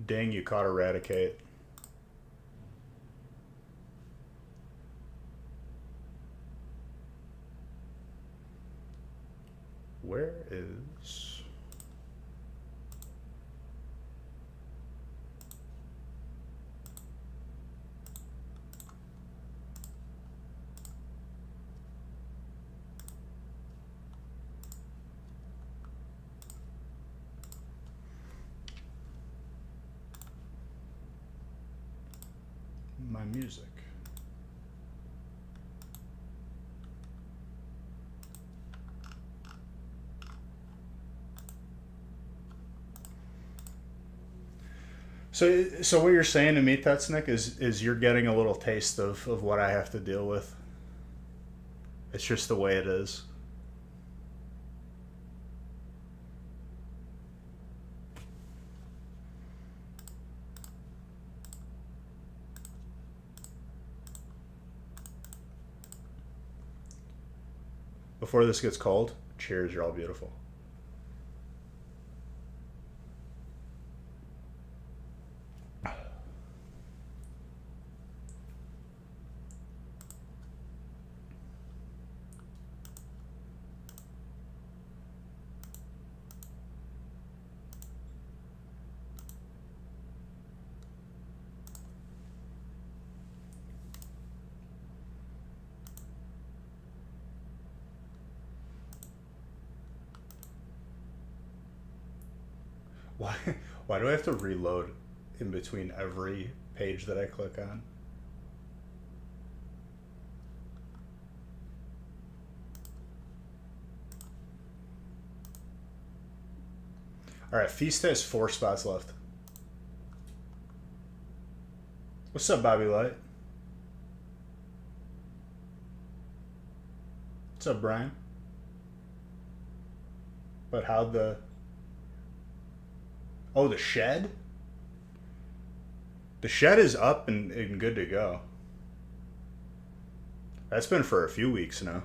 Dang, you caught Eradicate. Where is... my music? So what you're saying to me, Tetsnick, is you're getting a little taste of what I have to deal with. It's just the way it is. Before this gets cold, cheers, you're all beautiful. Why, why do I have to reload in between every page that I click on? All right, Feast has 4 spots left. What's up, Bobby Light? What's up, Brian? But how'd the... Oh, the shed? The shed is up and good to go. That's been for a few weeks now.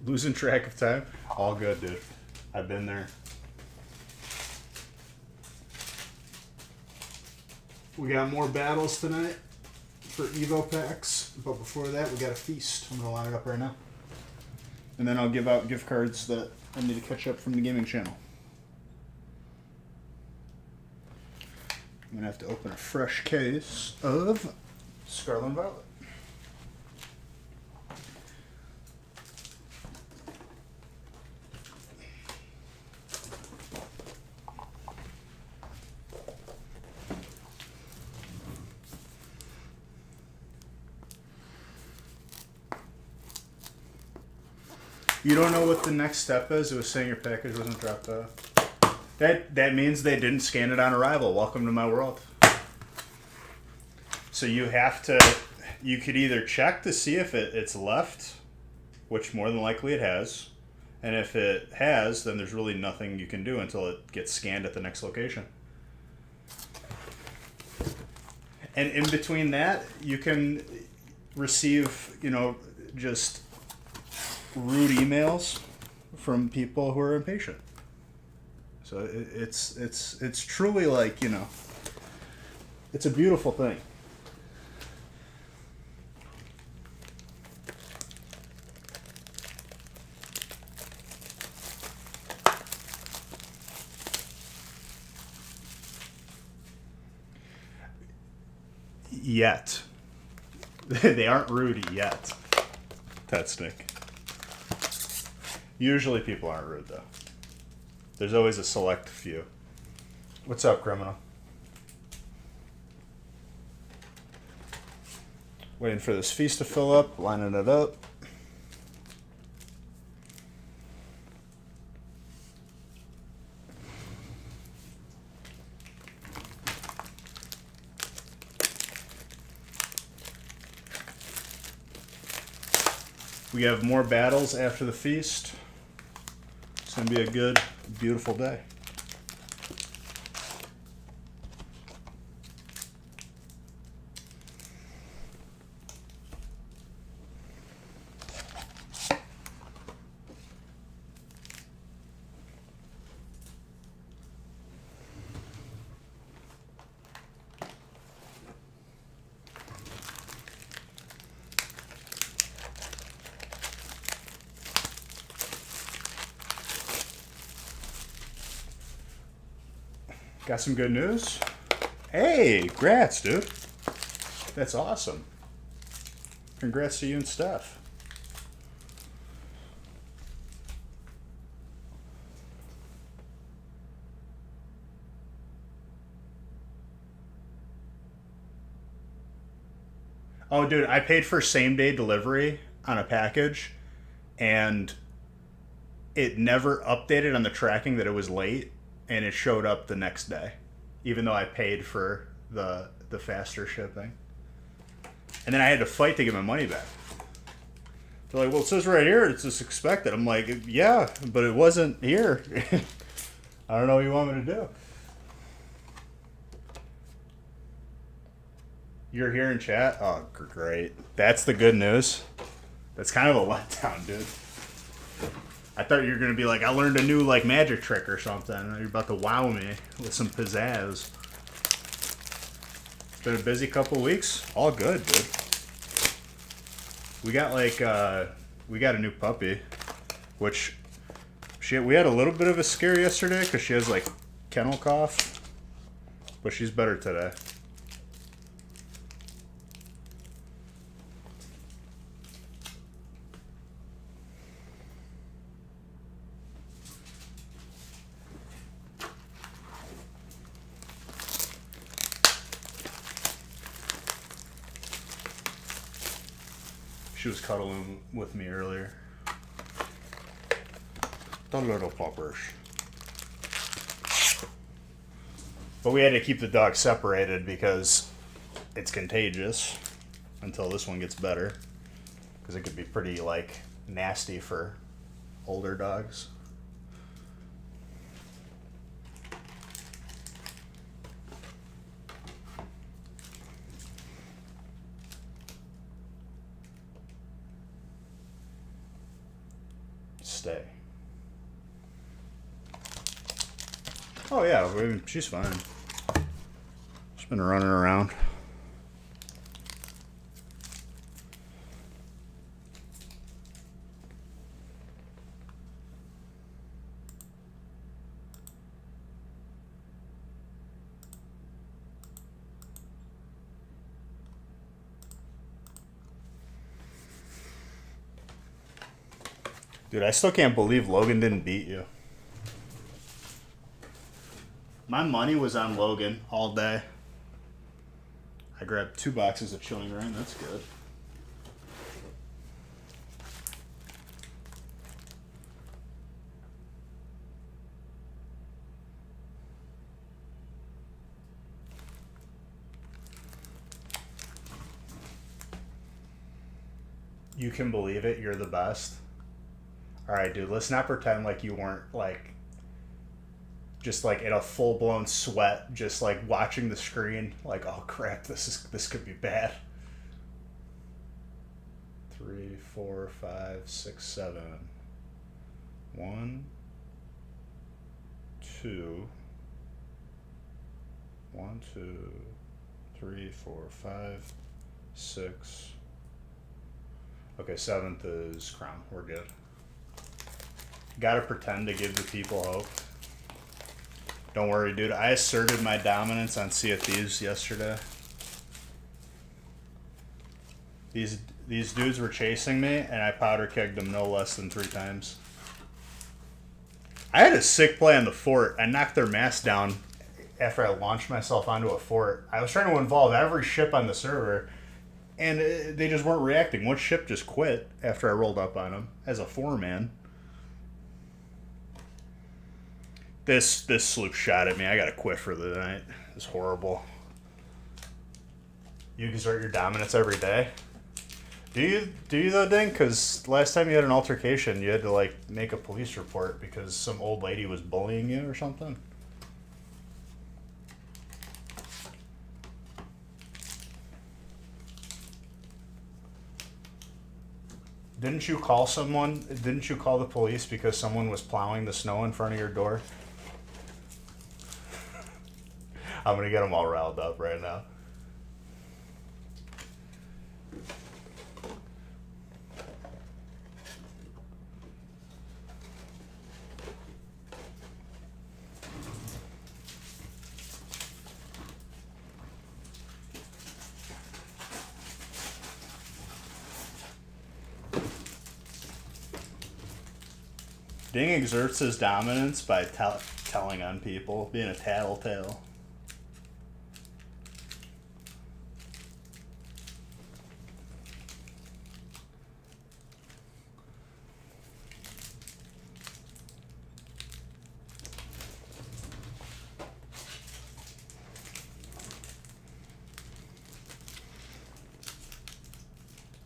Losing track of time? All good, dude. I've been there. We got more battles tonight for Evo packs, but before that, we got a feast. I'm gonna line it up right now, and then I'll give out gift cards that I need to catch up from the gaming channel. I'm gonna have to open a fresh case of Scarlet and Violet. You don't know what the next step is? It was saying your package wasn't dropped off. That means they didn't scan it on arrival. Welcome to my world. So you have to... You could either check to see if it's left, which more than likely it has. And if it has, then there's really nothing you can do until it gets scanned at the next location. And in between that, you can receive, just rude emails from people who are impatient. So it's truly like, it's a beautiful thing. Yet. They aren't rude yet. Tetsnick. Usually people aren't rude, though. There's always a select few. What's up, criminal? Waiting for this feast to fill up, lining it up. We have more battles after the feast. It's going to be a good, beautiful day. Got some good news? Hey, congrats, dude. That's awesome. Congrats to you and Steph. Oh, dude, I paid for same day delivery on a package, and it never updated on the tracking that it was late, and it showed up the next day, even though I paid for the faster shipping. And then I had to fight to get my money back. They're like, well, it says right here it's just expected. I'm like, yeah, but it wasn't here. I don't know what you want me to do. You're here in chat? Oh, great. That's the good news. That's kind of a letdown, dude. I thought you were going to be like, I learned a new like magic trick or something. You're about to wow me with some pizzazz. Been a busy couple weeks. All good, dude. We got we got a new puppy, which we had a little bit of a scare yesterday because she has like kennel cough, but she's better today. She was cuddling with me earlier. The little puppers. But we had to keep the dog separated because it's contagious until this one gets better. Because it could be pretty, like, nasty for older dogs. Stay. Oh yeah, she's fine. She's been running around. Dude, I still can't believe Logan didn't beat you. My money was on Logan all day. I grabbed 2 boxes of Chilling Reign. That's good. You can believe it. You're the best. All right, dude. Let's not pretend like you weren't like just like in a full-blown sweat, just like watching the screen, like, oh crap, this could be bad. 3, 4, 5, 6, 7. 1, 2. 1, 2, 3, 4, 5, 6. Okay, 7th is Crown. We're good. Gotta pretend to give the people hope. Don't worry, dude. I asserted my dominance on Sea of Thieves yesterday. These dudes were chasing me, and I powder kegged them no less than 3 times. I had a sick play on the fort. I knocked their mast down after I launched myself onto a fort. I was trying to involve every ship on the server, and they just weren't reacting. One ship just quit after I rolled up on them as a 4-man. This sloop shot at me. I gotta quit for the night. It's horrible. You exert your dominance every day. Do you though, Ding? Because last time you had an altercation, you had to like make a police report because some old lady was bullying you or something. Didn't you call someone? Didn't you call the police because someone was plowing the snow in front of your door? I'm gonna get them all riled up right now. Ding exerts his dominance by telling on people, being a tattletale.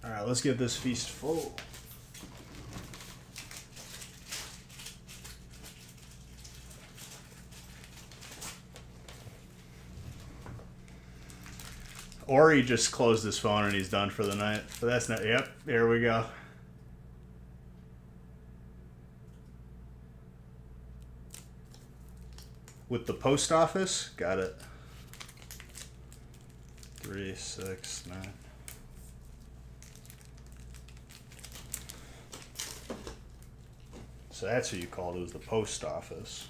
Alright, let's get this feast full. Or he just closed his phone and he's done for the night. But that's not... Yep, here we go. With the post office, got it. 3, 6, 9. So that's who you called. It was the post office.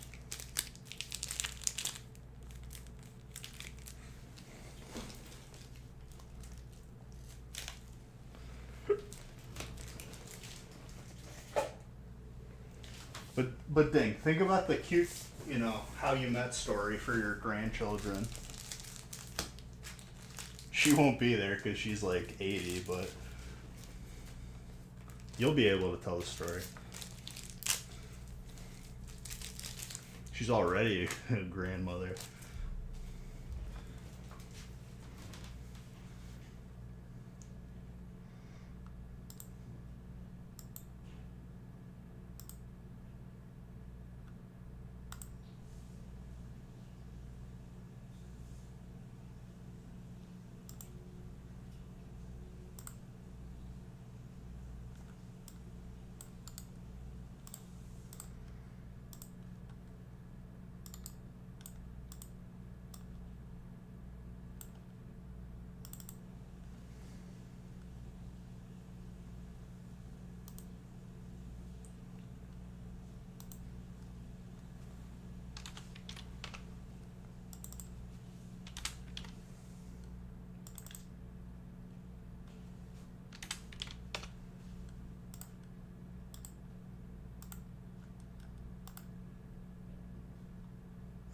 But Ding, think about the cute, how you met story for your grandchildren. She won't be there because she's like 80, but you'll be able to tell the story. She's already a grandmother.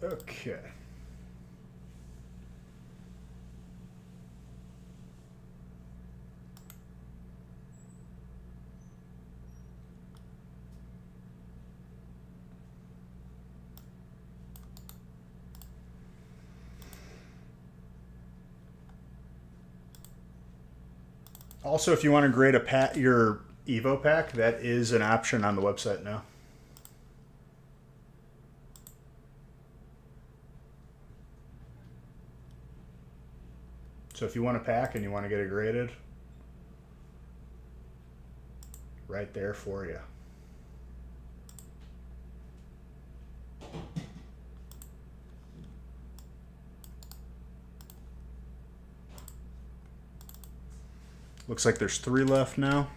Okay. Also, if you want to grade your Evo pack, that is an option on the website now. So if you want a pack and you want to get it graded, right there for you. Looks like there's 3 left now.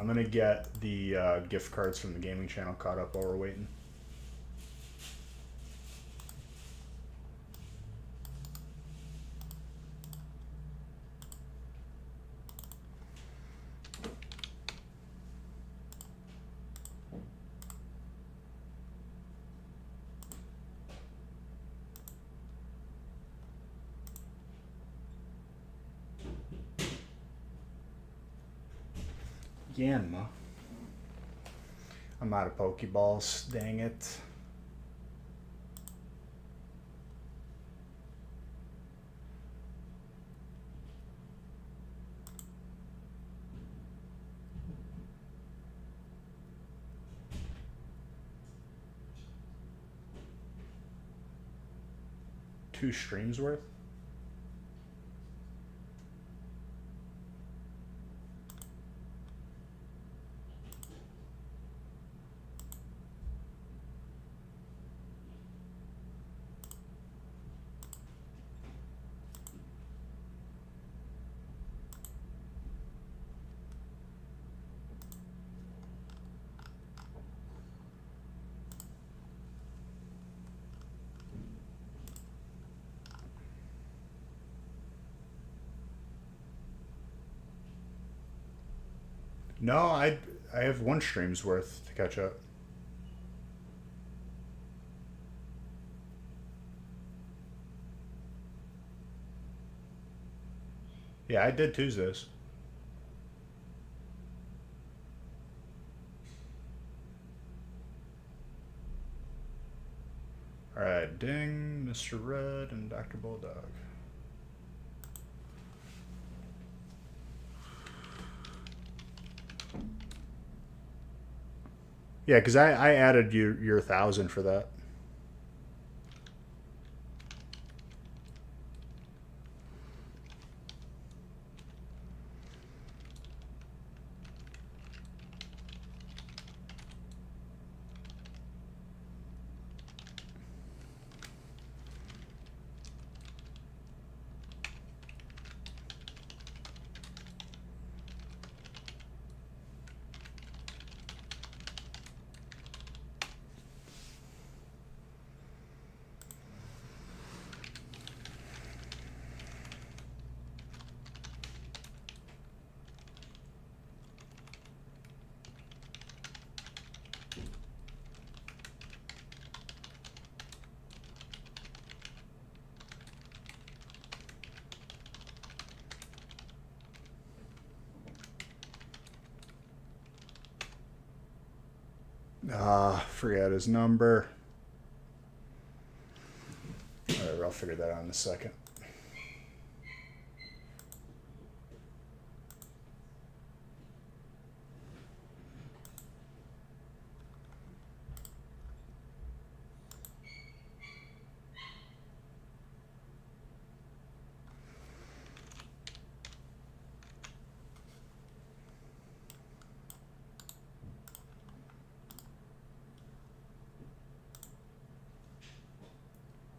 I'm going to get the gift cards from the gaming channel caught up while we're waiting. Yanma. I'm out of Pokeballs, dang it. Two streams worth? No, I have one stream's worth to catch up. Yeah, I did Tuesdays. Alright, Ding, Mr. Red, and Dr. Bulldog. Yeah, because I added your 1,000 for that. Forgot his number. Alright, I'll figure that out in a second.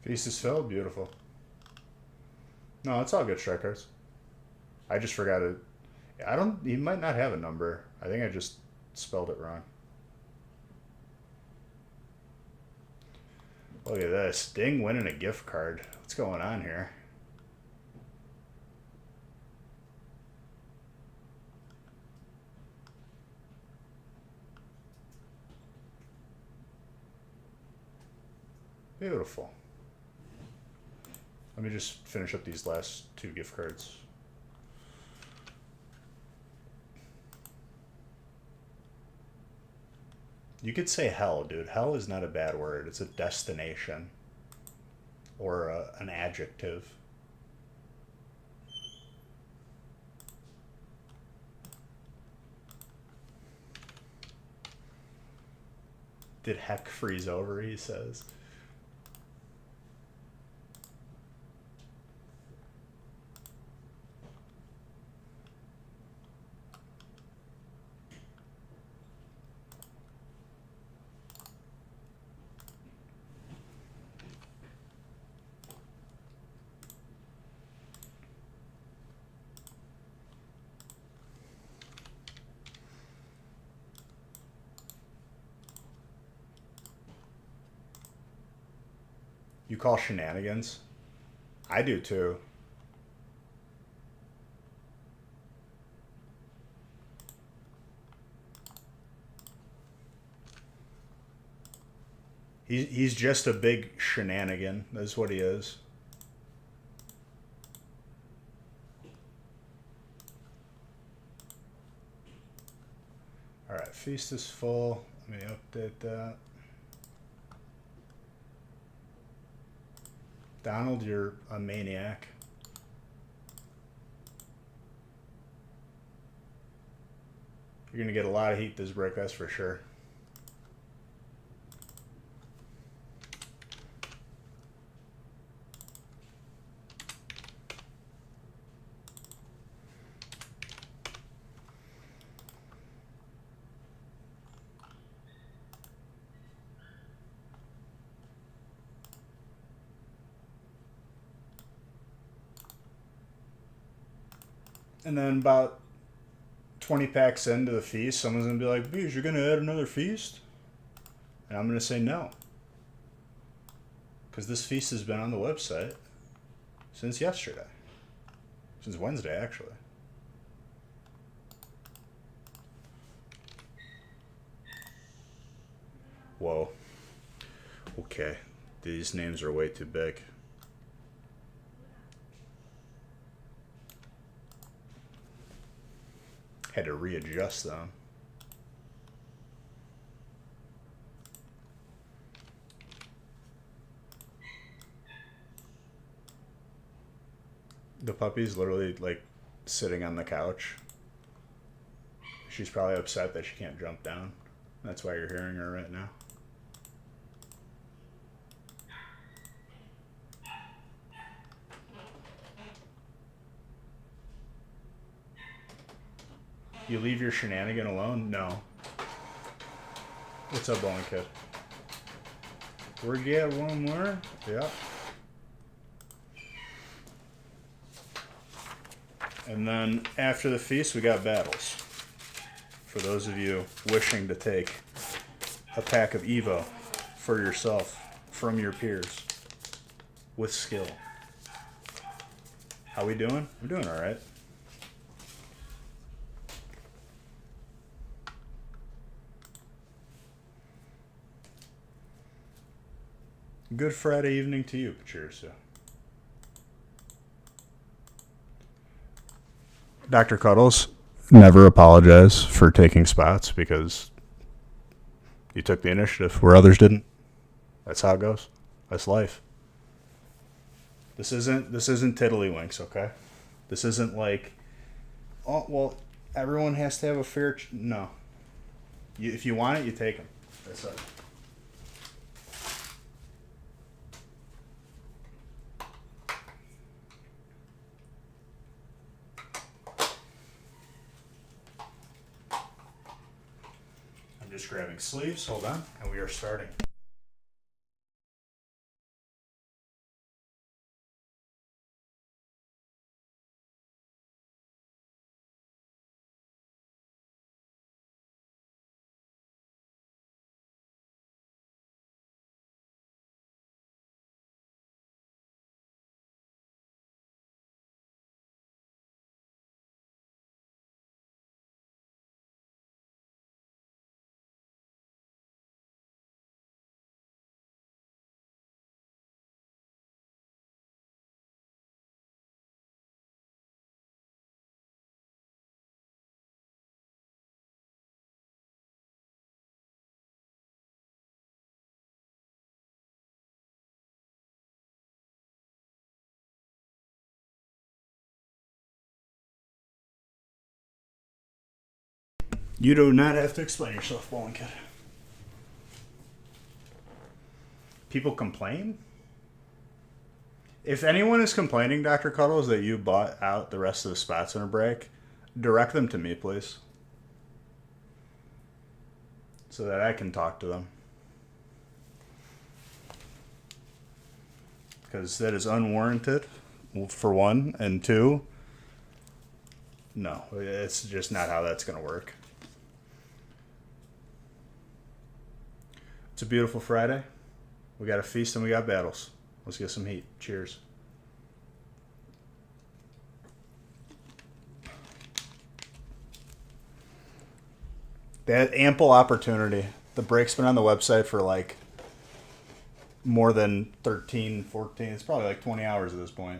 Feast is filled, beautiful. No, it's all good strike cards. I just forgot it. I don't. He might not have a number. I think I just spelled it wrong. Look at this. Ding winning a gift card. What's going on here? Beautiful. Let me just finish up these last 2 gift cards. You could say hell, dude. Hell is not a bad word. It's a destination. Or an adjective. Did heck freeze over, he says. You call shenanigans? I do too. He's just a big shenanigan. That's what he is. Alright, feast is full. Let me update that. Donald, you're a maniac. You're going to get a lot of heat this break, that's for sure. And then about 20 packs into the feast, someone's going to be like, Bees, you're going to add another feast? And I'm going to say no. Because this feast has been on the website since yesterday. Since Wednesday, actually. Whoa. Okay. These names are way too big. Had to readjust them. The puppy's literally like sitting on the couch. She's probably upset that she can't jump down. That's why you're hearing her right now. You leave your shenanigan alone? No. What's up, bowling kid? We're get one more? Yep. And then after the feast, we got battles. For those of you wishing to take a pack of Evo for yourself from your peers with skill. How we doing? We're doing all right. Good Friday evening to you, Patricia. Dr. Cuddles, never apologize for taking spots because you took the initiative where others didn't. That's how it goes. That's life. This isn't tiddlywinks, okay? This isn't like, oh well, everyone has to have a fair. No, if you want it, you take them. That's it. I'm just grabbing sleeves. Hold on, and we are starting. You do not have to explain yourself, bowling kid. People complain? If anyone is complaining, Dr. Cuddles, that you bought out the rest of the spots in a break, direct them to me, please. So that I can talk to them. Because that is unwarranted, for one. And two, no, it's just not how that's going to work. It's a beautiful Friday. We got a feast and we got battles. Let's get some heat. Cheers. They had ample opportunity. The break's been on the website for like more than 13, 14. It's probably like 20 hours at this point.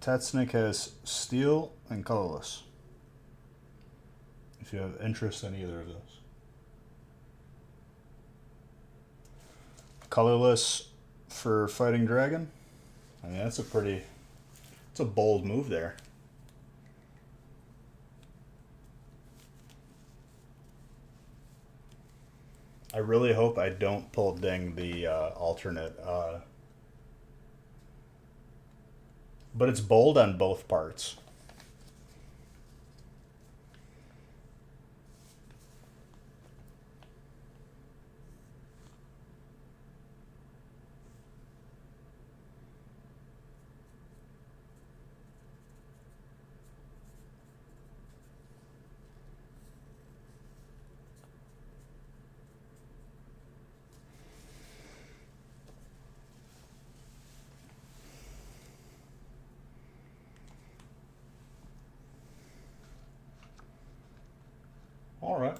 Tetsnick has steel and colorless. If you have interest in either of those. Colorless for Fighting Dragon. I mean, it's a bold move there. I really hope I don't pull ding the alternate. But it's bold on both parts. All right.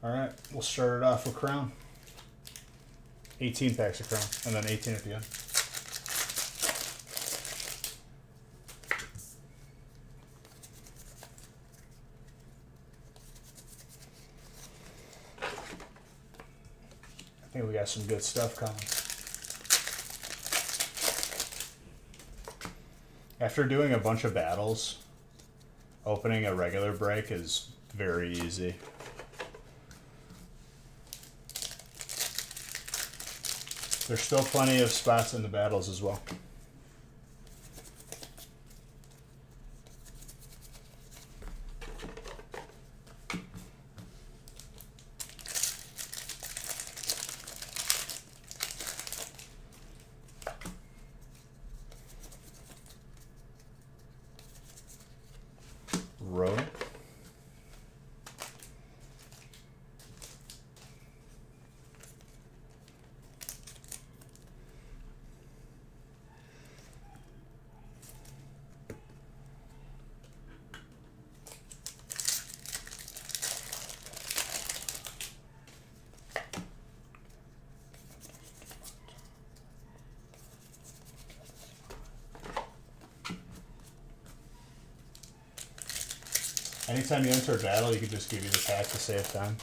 All right, we'll start it off with Crown. 18 packs of Crown, and then 18 at the end. I think we got some good stuff coming. After doing a bunch of battles, opening a regular break is very easy. There's still plenty of spots in the battles as well. Road. Anytime you enter a battle, you can just give you the pack to save time.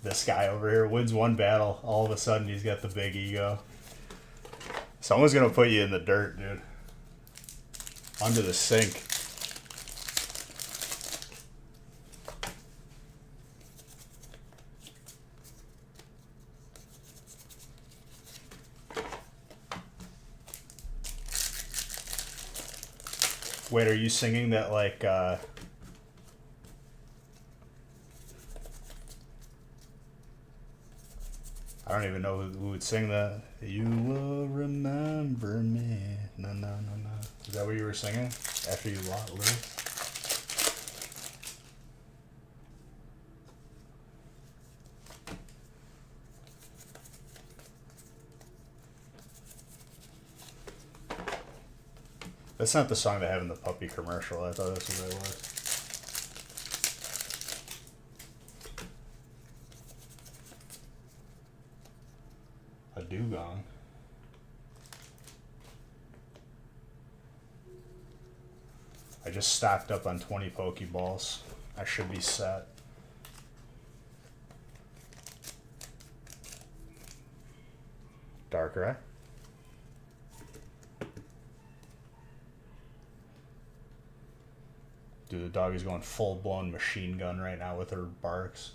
This guy over here wins one battle, all of a sudden he's got the big ego. Someone's gonna put you in the dirt, dude. Under the sink. Wait, are you singing that like, I don't even know who would sing that. You will remember me. No, no, no, no. Is that what you were singing after you lose? That's not the song they have in the puppy commercial. I thought that's what that was. A dugong. I just stocked up on 20 Pokeballs. I should be set. Darkrai. Dude, the dog is going full-blown machine gun right now with her barks.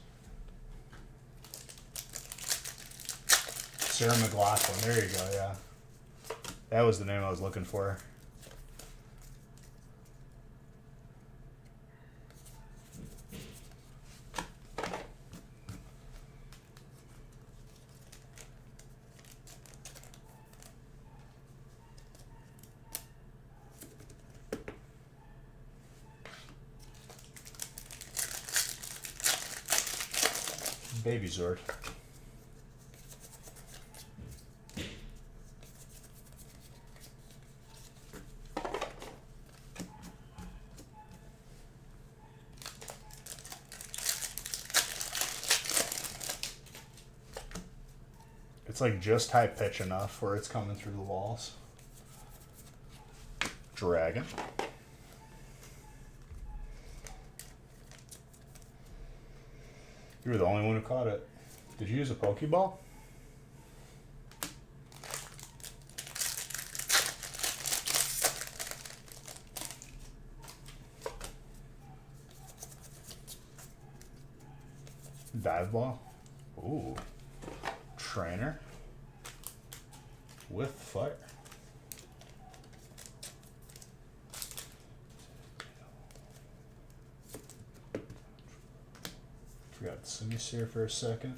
Sarah McLachlan, there you go, yeah. That was the name I was looking for. Baby Zord. It's like just high pitch enough where it's coming through the walls. Dragon. You were the only one who caught it. Did you use a Pokeball? Dive Ball? Ooh. Trainer. With fire. Forgot Simisear for a second.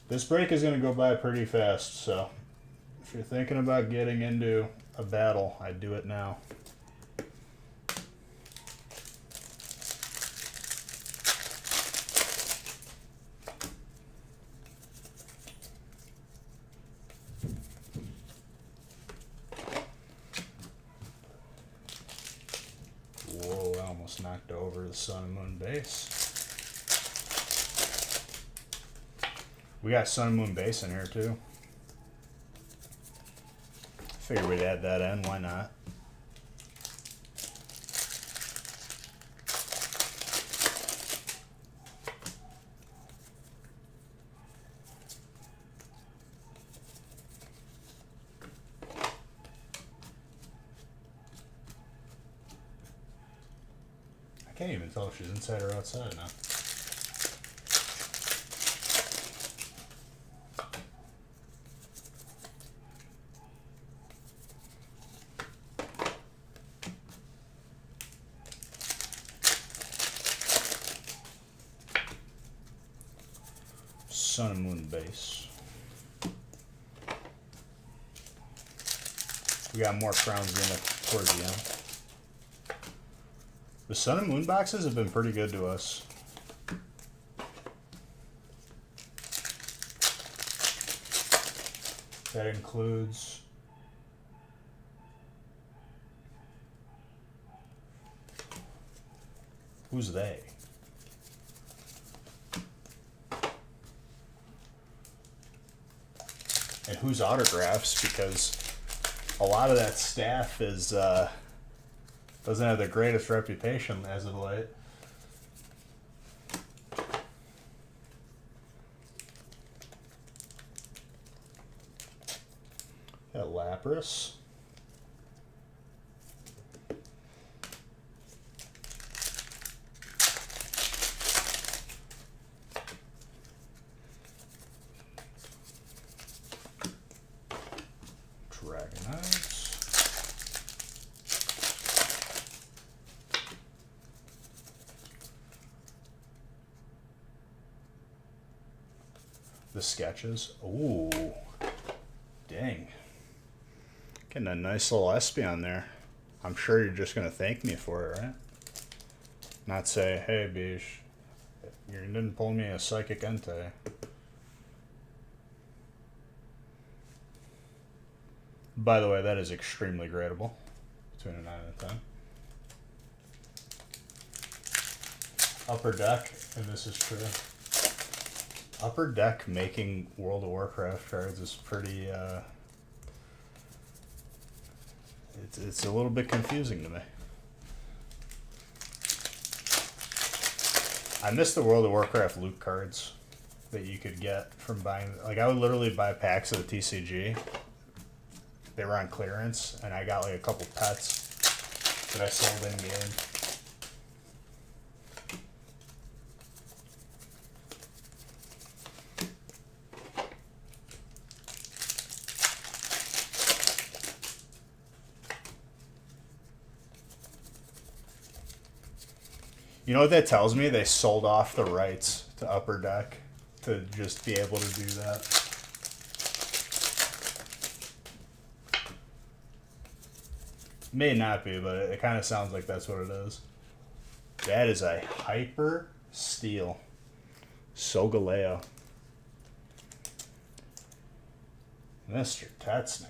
This break is going to go by pretty fast, so if you're thinking about getting into a battle, I'd do it now. over the Sun and Moon base. We got Sun and Moon base in here too. Figured we'd add that in, why not? I can't even tell if she's inside or outside now. Sun and Moon base. We got more crowns in it towards the end. The Sun and Moon boxes have been pretty good to us. That includes who's they? And whose autographs, because a lot of that staff is doesn't have the greatest reputation as of late. Got Lapras. Dragonite. The sketches. Ooh. Dang. Getting a nice little Espeon there. I'm sure you're just going to thank me for it, right? Not say, hey, Bish, you didn't pull me a Psychic Entei. By the way, that is extremely gradable. Between a 9 and a 10. Upper Deck, and this is true. Upper Deck making World of Warcraft cards is pretty, it's a little bit confusing to me. I miss the World of Warcraft loot cards that you could get from buying. Like, I would literally buy packs of the TCG. They were on clearance, and I got like a couple pets that I sold in game. You know what that tells me? They sold off the rights to Upper Deck to just be able to do that. May not be, but it kind of sounds like that's what it is. That is a Hyper Steel Solgaleo. Mr. Tetsnick.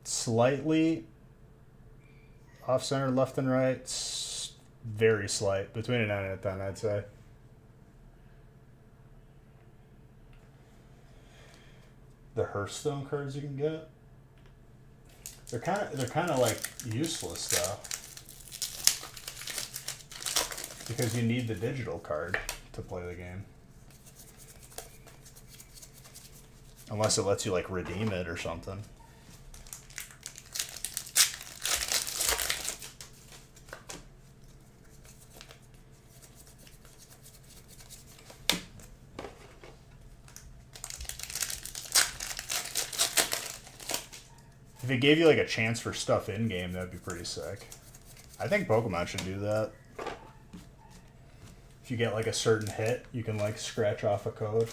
Slightly off-center, left and right. Very slight. Between a 9 and a 10, I'd say. The Hearthstone cards you can get. They're kind of like useless though, because you need the digital card to play the game. Unless it lets you like redeem it or something. If it gave you like a chance for stuff in game, that'd be pretty sick. I think Pokemon should do that. If you get like a certain hit, you can like scratch off a code.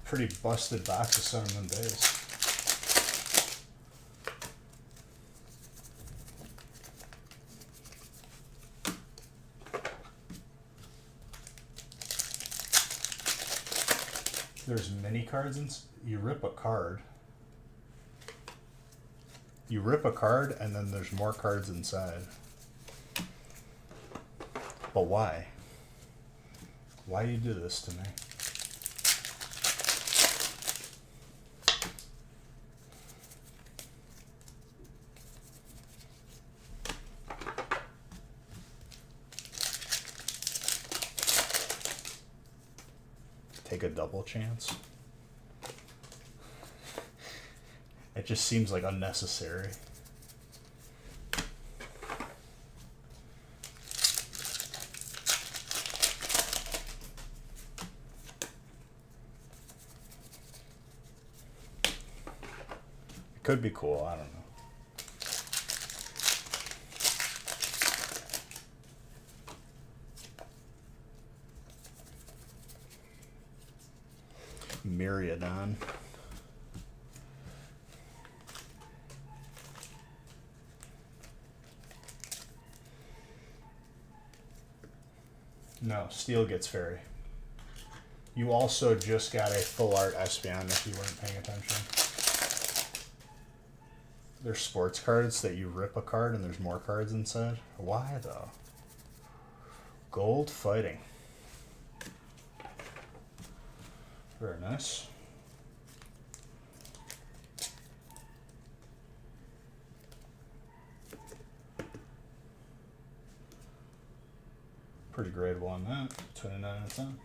Pretty busted box of Sun and Moon base. there's mini cards and you rip a card. You rip a card and then there's more cards inside. But why? Why do you do this to me? Take a double chance. It just seems like unnecessary. It could be cool, I don't know. Myriadon. No, Steel gets Fairy. You also just got a full art Espeon if you weren't paying attention. There's sports cards that you rip a card and there's more cards inside. Why though? Gold Fighting. Very nice. Pretty gradable on that. 29 out of 10.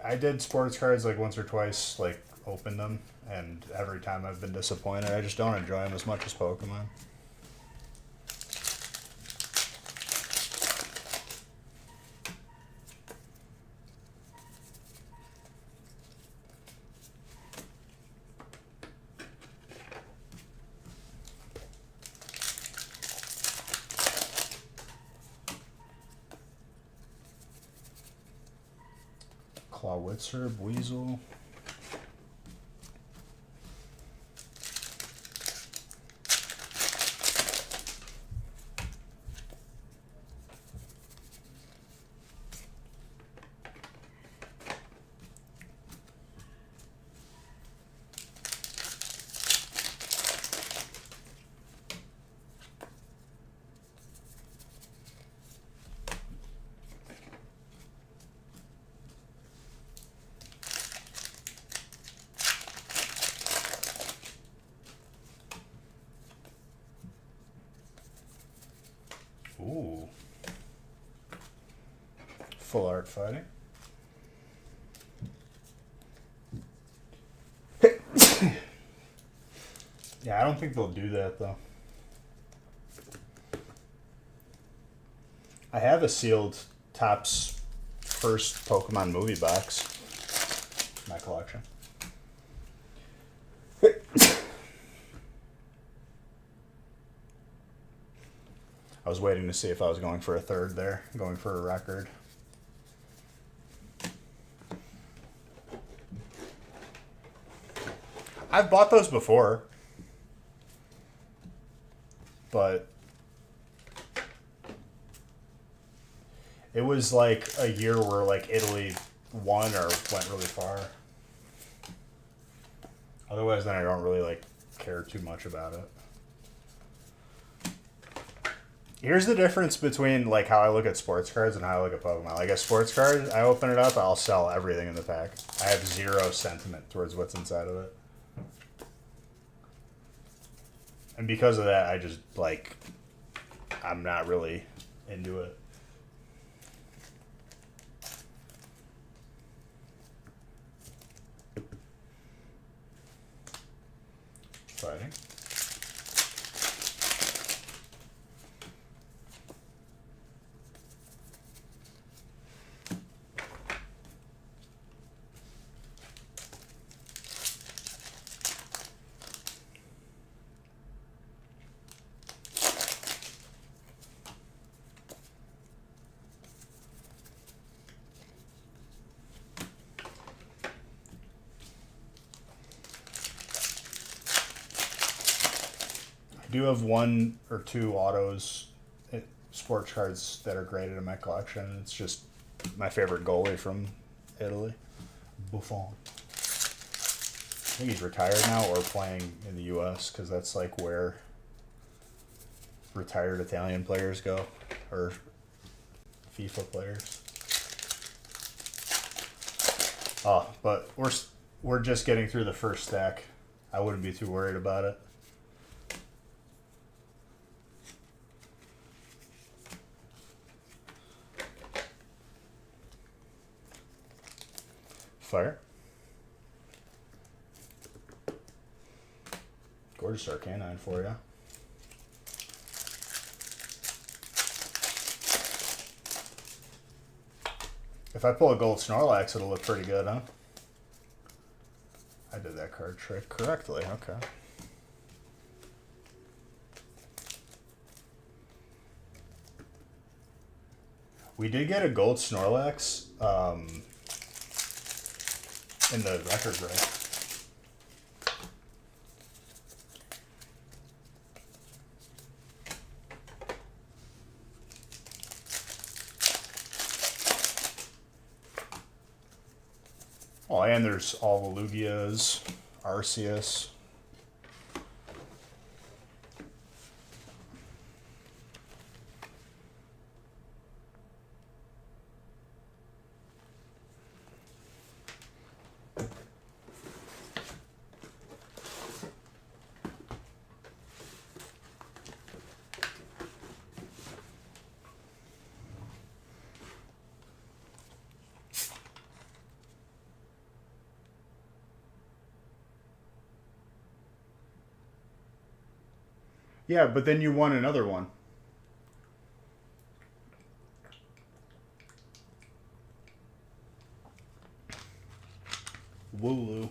I did sports cards like once or twice, like opened them, and every time I've been disappointed. I just don't enjoy them as much as Pokemon. Clawitzer, Weasel. Ooh. Full art fighting. Yeah, I don't think they'll do that though. I have a sealed Topps first Pokemon movie box in my collection. I was waiting to see if I was going for a third there, going for a record. I've bought those before, but it was like a year where like Italy won or went really far. Otherwise, then I don't really like care too much about it. Here's the difference between like how I look at sports cards and how I look at Pokemon. Like a sports card, I open it up, I'll sell everything in the pack. I have zero sentiment towards what's inside of it. And because of that, I just like, I'm not really into it. Fighting. do have one or two autos, sports cards that are graded in my collection. It's just my favorite goalie from Italy, Buffon. I think he's retired now or playing in the U.S. because that's like where retired Italian players go, or FIFA players. Oh, but we're just getting through the first stack. I wouldn't be too worried about it. Fire. Gorgeous Arcanine for you. If I pull a gold Snorlax, it'll look pretty good, huh? I did that card trick correctly, okay. We did get a gold Snorlax in the record break. Oh, and there's all the Lugias, Arceus. Yeah, but then you won another one. Wooloo.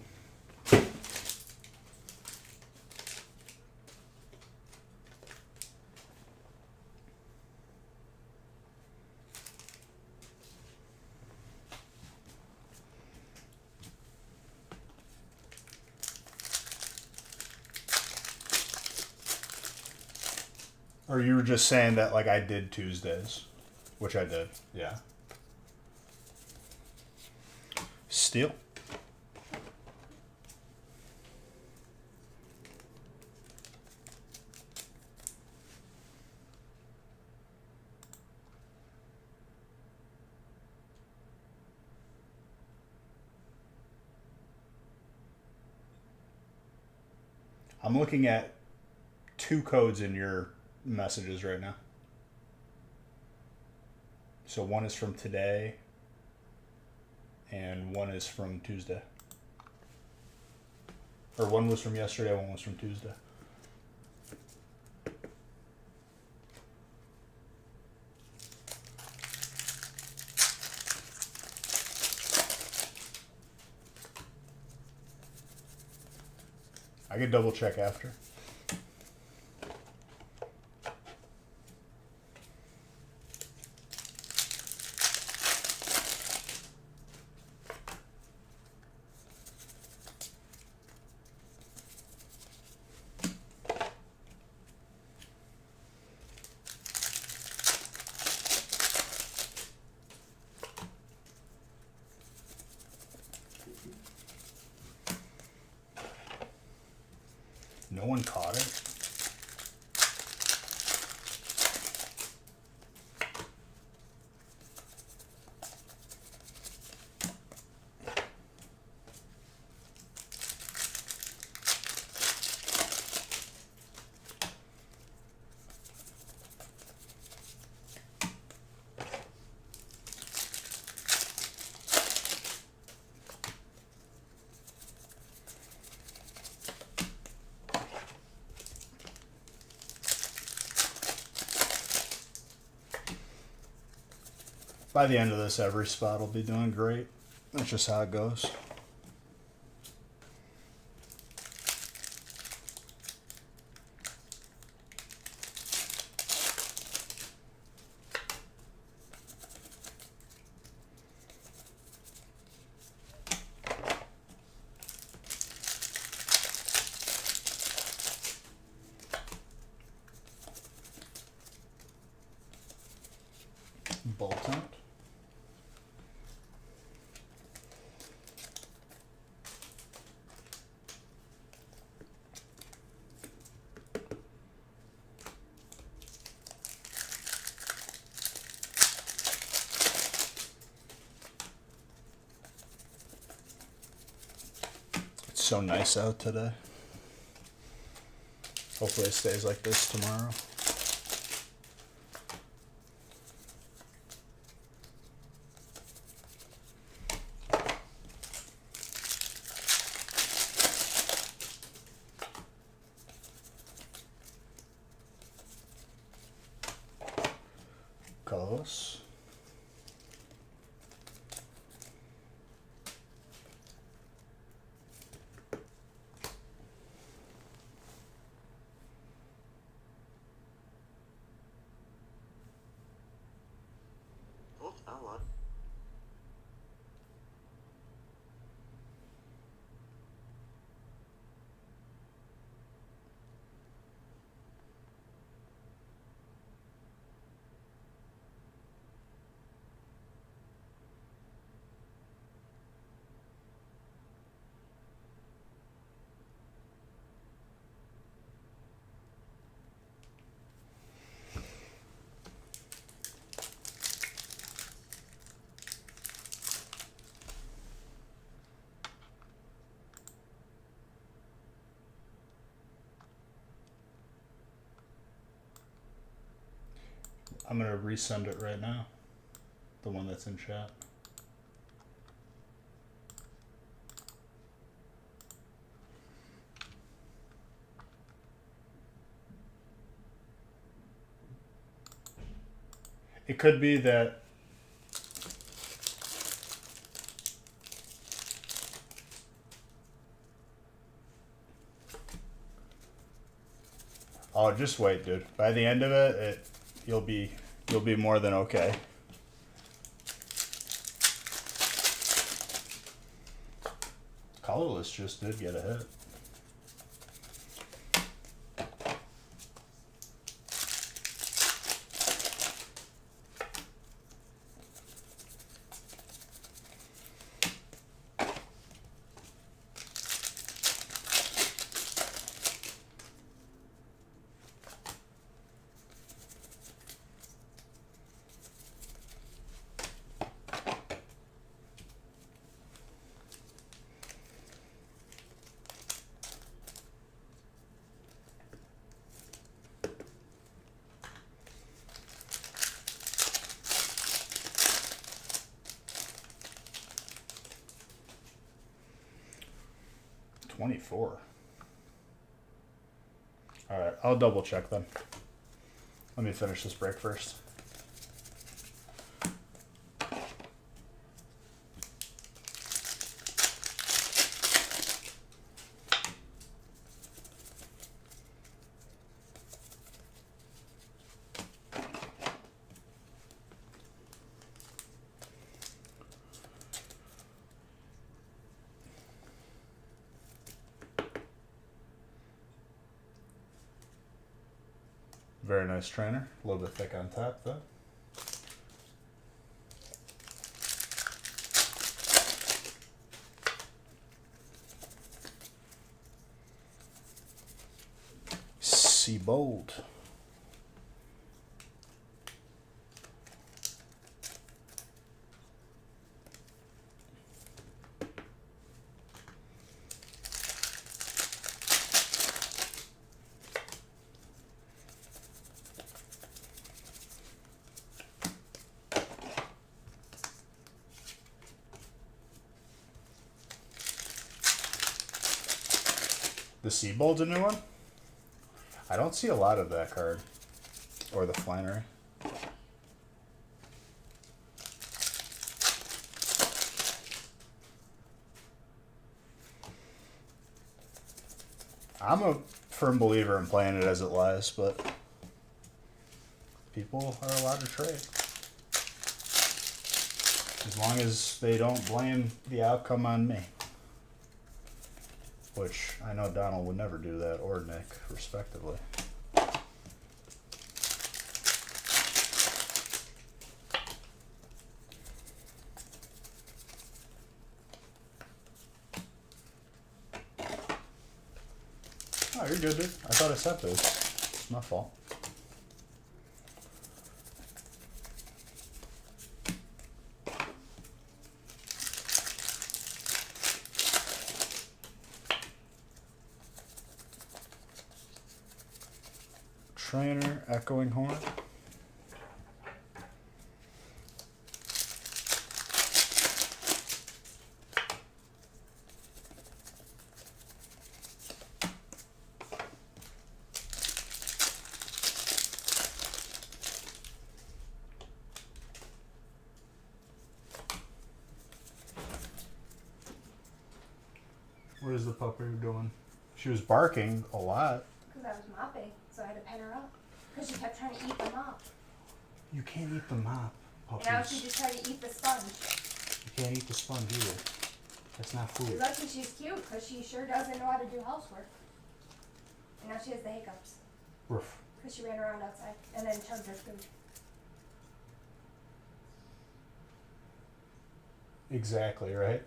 Or you were just saying that like I did Tuesdays, which I did, yeah. Steel. I'm looking at 2 codes in your messages right now. So one is from today and one is from Tuesday. Or one was from yesterday, one was from Tuesday. I could double check after. No one caught it. By the end of this, every spot will be doing great. That's just how it goes. Bolt out. It's so nice out today. Hopefully it stays like this tomorrow. Colorless. I'm gonna resend it right now. The one that's in chat. It could be that oh, just wait, dude. By the end of it, you'll be more than okay. Colorless just did get a hit. $24. All right, I'll double check then. Let me finish this break first. Very nice trainer. A little bit thick on top though. Seabold. The Seabold's a new one? I don't see a lot of that card. Or the Flannery. I'm a firm believer in playing it as it lies, but people are allowed to trade. As long as they don't blame the outcome on me. Which I know Donald would never do that, or Nick, respectively. good, dude. I thought I set those. It's my fault. Trainer, echoing horn. What is the puppy doing? She was barking a lot. Because I was mopping, so I had to pen her up. Because she kept trying to eat the mop. You can't eat the mop, puppies. And now she just tried to eat the sponge. You can't eat the sponge either. That's not food. You're lucky she's cute, because she sure doesn't know how to do housework. And now she has the hiccups. Roof. Because she ran around outside and then chugged her food. Exactly, right?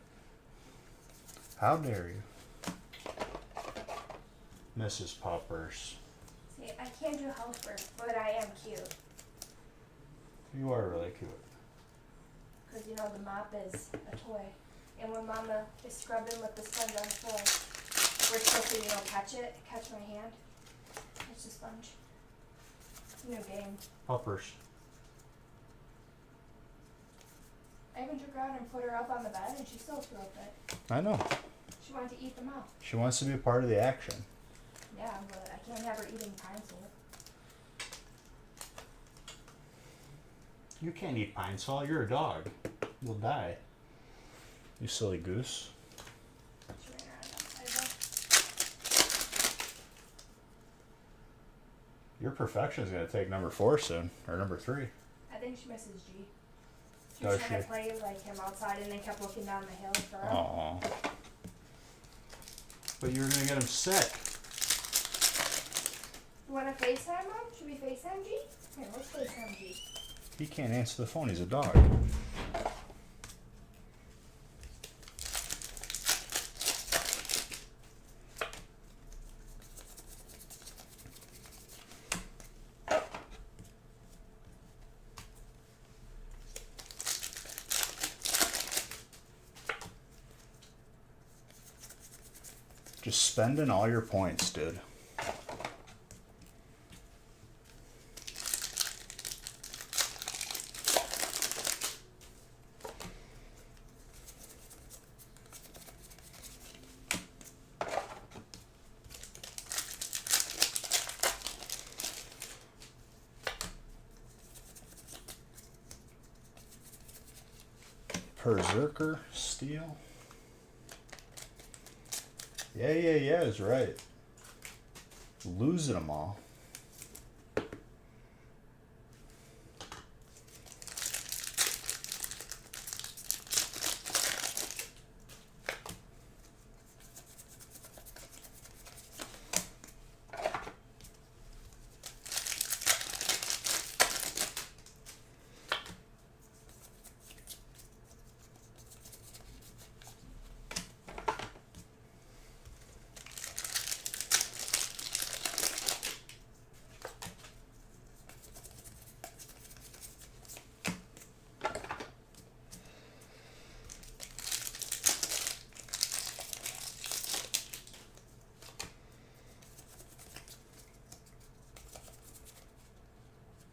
How dare you? Mrs. Poppers. See, I can't do housework, but I am cute. You are really cute. Because, you know, the mop is a toy. And when Mama is scrubbing with the sponge on the floor, we're supposed to, you know, catch my hand. It's a sponge. New game. Poppers. I even took her out and put her up on the bed, and she still threw up it. I know. She wanted to eat the mop. She wants to be a part of the action. Yeah, but I can't have her eating pine sol. You can't eat pine sol. You're a dog. You'll die. You silly goose. She ran around outside Your perfection is going to take number 4 soon. Or number 3. though. I think she misses G. She was Does trying she? to play like him outside and then kept looking down the hill for him. Aww. But you're going to get him sick. You want to FaceTime him? Should we FaceTime G? Here, let's FaceTime G. He can't answer the phone. He's a dog. Just spending all your points, dude. Berserker Steel. Yeah, is right. Losing them all.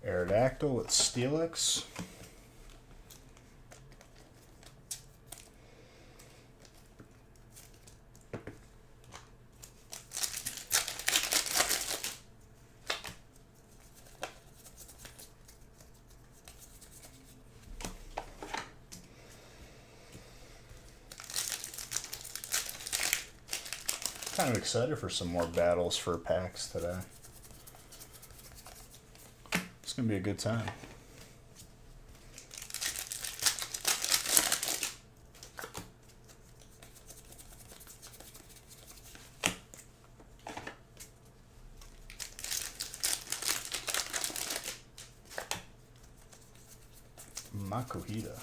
Aerodactyl with Steelix. Kind of excited for some more battles for packs today. It's gonna be a good time. Makuhita.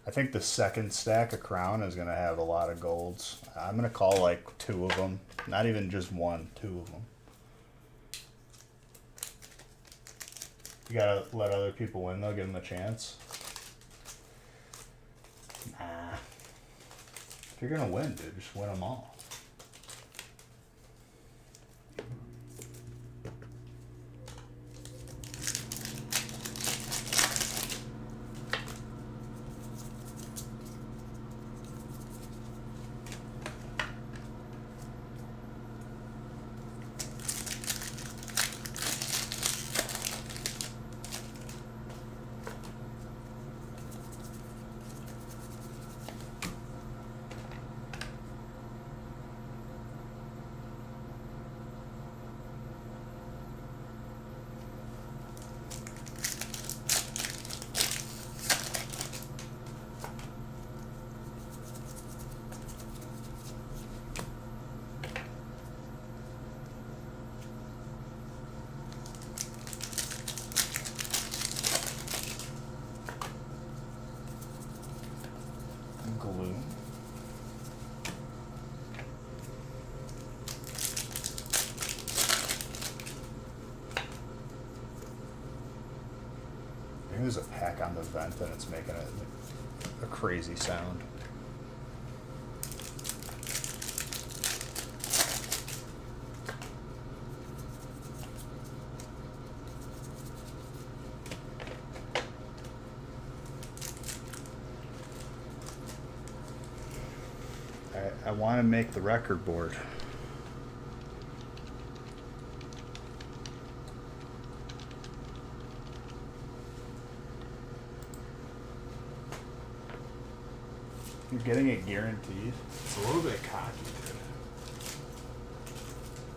I think the second stack of crown is gonna have a lot of golds. I'm gonna call like 2 of them, not even just 1, 2 of them. You gotta let other people win though, give them a chance. Nah. If you're gonna win, dude, just win them all. Glue. Maybe there's a pack on the vent and it's making a crazy sound. I want to make the record board. You're getting it guaranteed. It's a little bit cocky, dude.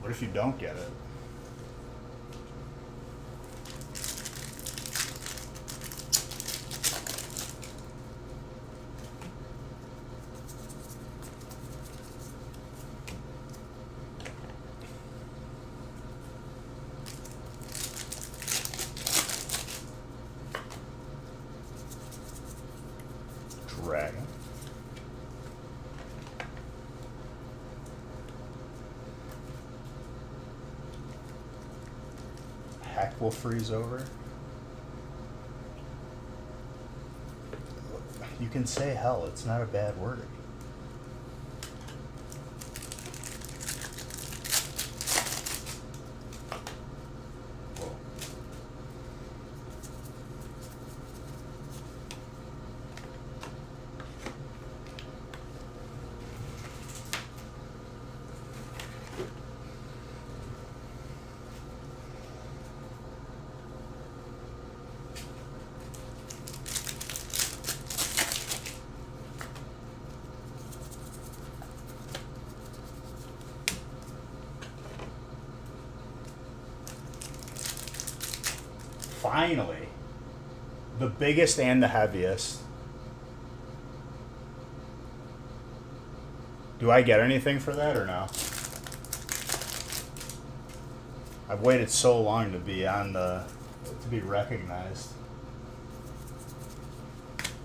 What if you don't get it? Dragon. Heck will freeze over. You can say hell, it's not a bad word. Whoa. Finally, the biggest and the heaviest. Do I get anything for that or no? I've waited so long to be on to be recognized.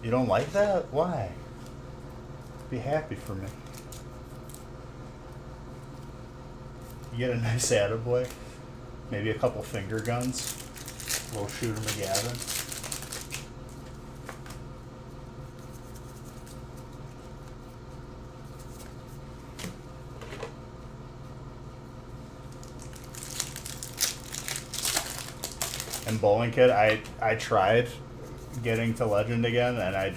You don't like that? Why? Be happy for me. You get a nice attaboy. Maybe a couple finger guns. Little Shooter McGavin. And Bowling Kid, I tried getting to Legend again, and I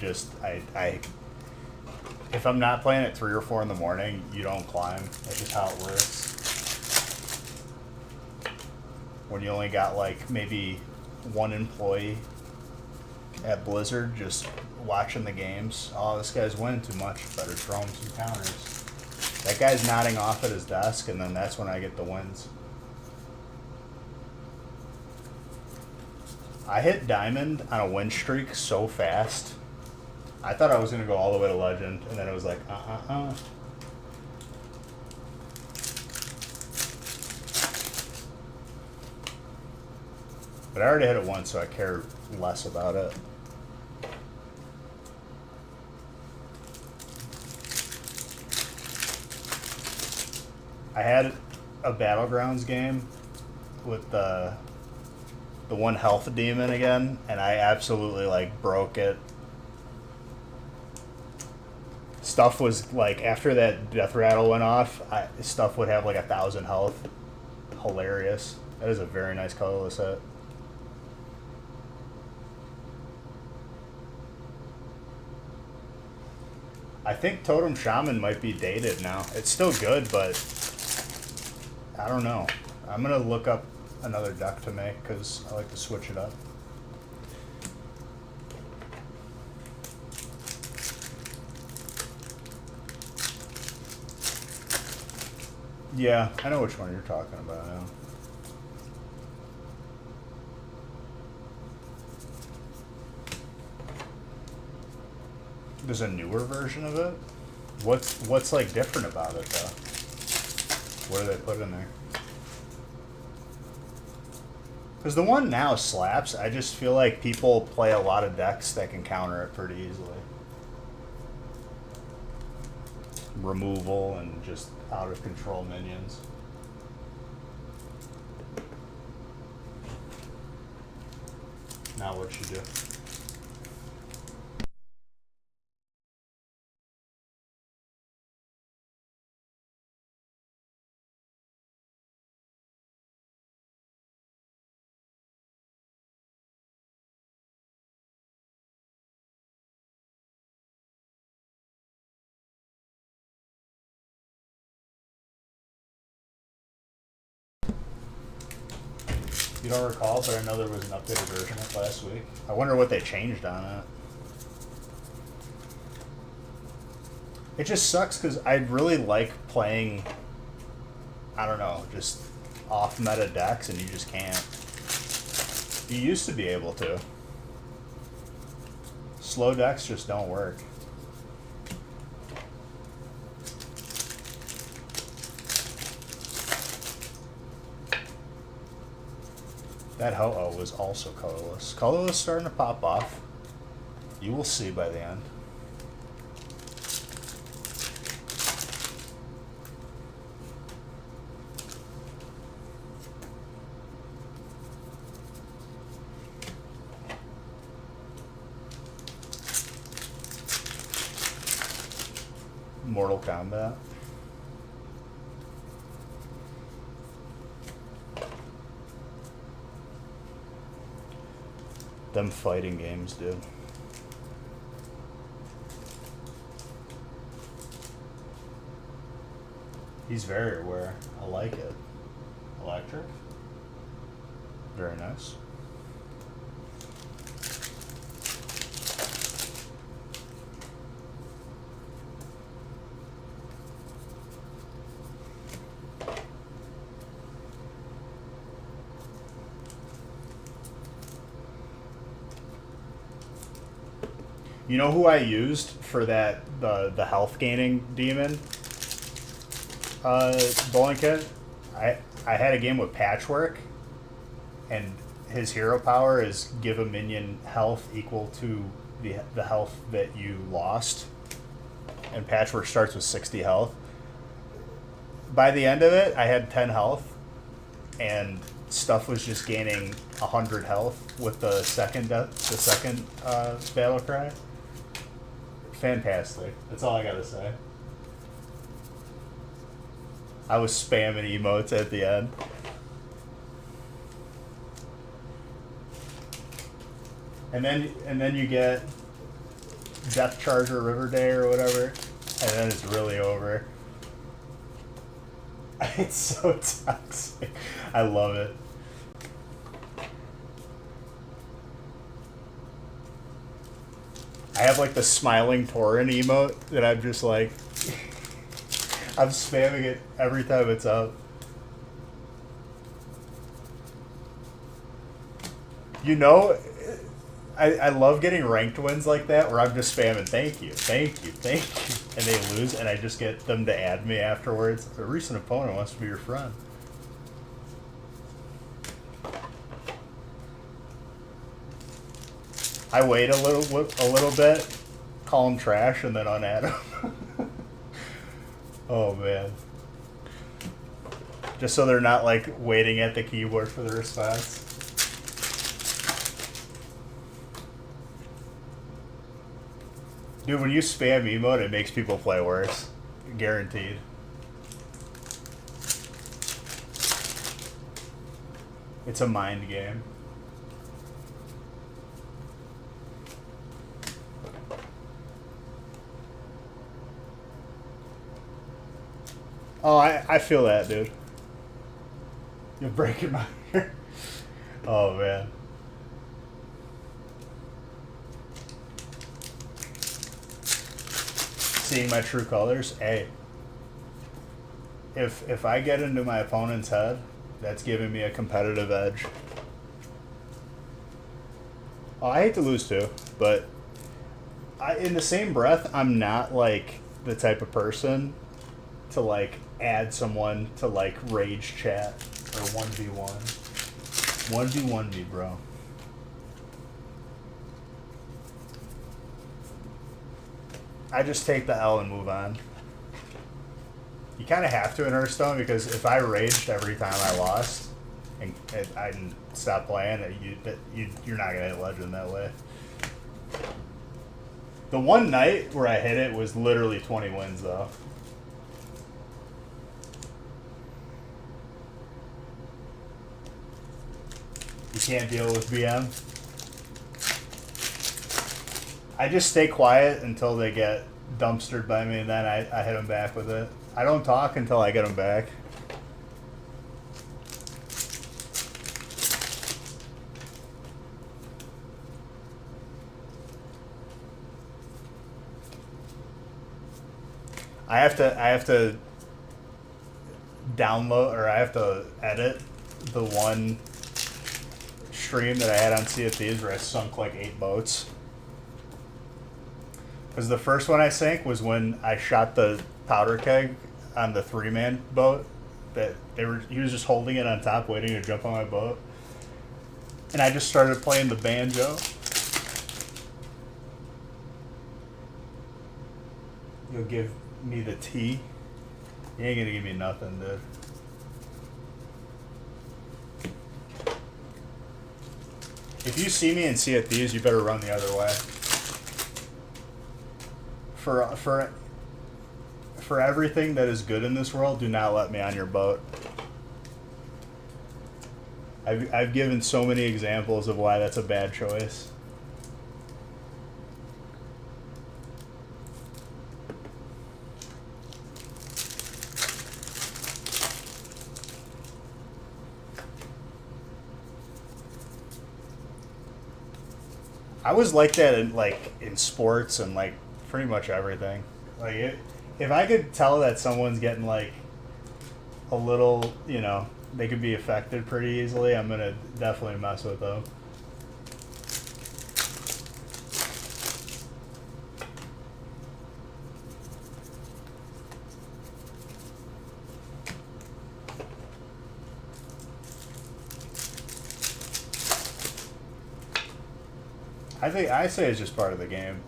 if I'm not playing at 3 or 4 in the morning, you don't climb. That's just how it works. When you only got like maybe 1 employee at Blizzard just watching the games. Oh, this guy's winning too much. Better throw him some counters. That guy's nodding off at his desk, and then that's when I get the wins. I hit Diamond on a win streak so fast. I thought I was going to go all the way to Legend, and then it was like, But I already hit it once, so I care less about it. I had a Battlegrounds game with the one health demon again, and I absolutely like broke it. Stuff was like after that death rattle went off, stuff would have like 1,000 health. Hilarious. That is a very nice colorless set. I think Totem Shaman might be dated now. It's still good, but I don't know. I'm gonna look up another deck to make because I like to switch it up. Yeah, I know which one you're talking about now. There's a newer version of it? What's like different about it though? What do they put in there? Because the one now slaps. I just feel like people play a lot of decks that can counter it pretty easily. Removal and just out of control minions. Not what you do. You don't recall, but I know there was an updated version of it last week. I wonder what they changed on it. It just sucks because I really like playing, I don't know, just off meta decks and you just can't. You used to be able to. Slow decks just don't work. That Ho-Oh was also colorless. Colorless starting to pop off. You will see by the end. Mortal Kombat. Them fighting games do. He's very aware. I like it. Electric. Very nice. You know who I used for that the health gaining demon bowling kit? I had a game with Patchwork, and his hero power is give a minion health equal to the health that you lost. And Patchwork starts with 60 health. By the end of it, I had 10 health, and stuff was just gaining 100 health with the second battle cry. Fantastic. That's all I gotta say. I was spamming emotes at the end. And then you get Death Charger River Day or whatever, and then it's really over. It's so toxic. I love it. I have like the smiling Tauren emote that I'm just like, I'm spamming it every time it's up. You know, I love getting ranked wins like that where I'm just spamming thank you, thank you, thank you, and they lose and I just get them to add me afterwards. A recent opponent wants to be your friend. I wait a little bit, call him trash, and then unadd him. Oh man, Just so they're not like waiting at the keyboard for the response. Dude, when you spam emote, it makes people play worse. Guaranteed. It's a mind game. Oh, I feel that, dude. You're breaking my heart. Oh, man. Seeing my true colors. Hey, if I get into my opponent's head, that's giving me a competitive edge. Oh, I hate to lose too, but in the same breath, I'm not like the type of person to like add someone to like rage chat or 1v1. 1v1 me, bro. I just take the L and move on. You kind of have to in Hearthstone because if I raged every time I lost and I didn't stop playing, you're not gonna hit legend that way. The one night where I hit it was literally 20 wins though. You can't deal with BM. I just stay quiet until they get dumpstered by me, and then I hit them back with it. I don't talk until I get them back. I have to download, or I have to edit the one stream that I had on Sea of Thieves where I sunk like 8 boats. Because the first one I sank was when I shot the powder keg on the 3-man boat. He was just holding it on top, waiting to jump on my boat. And I just started playing the banjo. You'll give me the tea. You ain't gonna give me nothing, dude. If you see me and see it these, you better run the other way. For everything that is good in this world, do not let me on your boat. I've given so many examples of why that's a bad choice. I was like that in sports and like pretty much everything. Like if I could tell that someone's getting like a little, they could be affected pretty easily, I'm gonna definitely mess with them. I say it's just part of the game.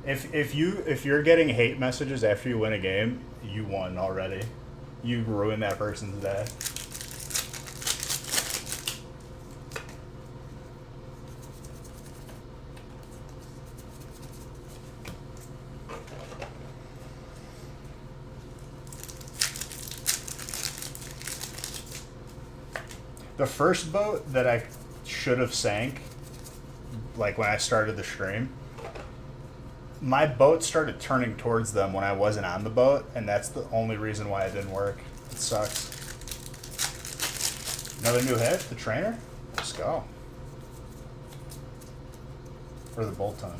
If you're getting hate messages after you win a game, you won already. You ruined that person's day. The first boat that I should have sank, like when I started the stream, my boat started turning towards them when I wasn't on the boat, and that's the only reason why it didn't work. It sucks. Another new hit, the trainer? Let's go. For the bolt hunt.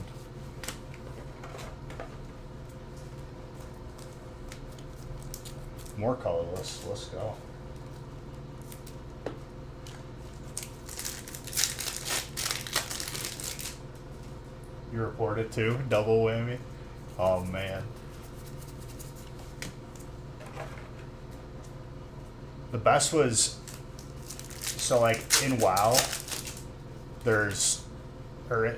More colorless, let's go. You reported too? Double whammy? Oh man. The best was So like in WoW, there's, or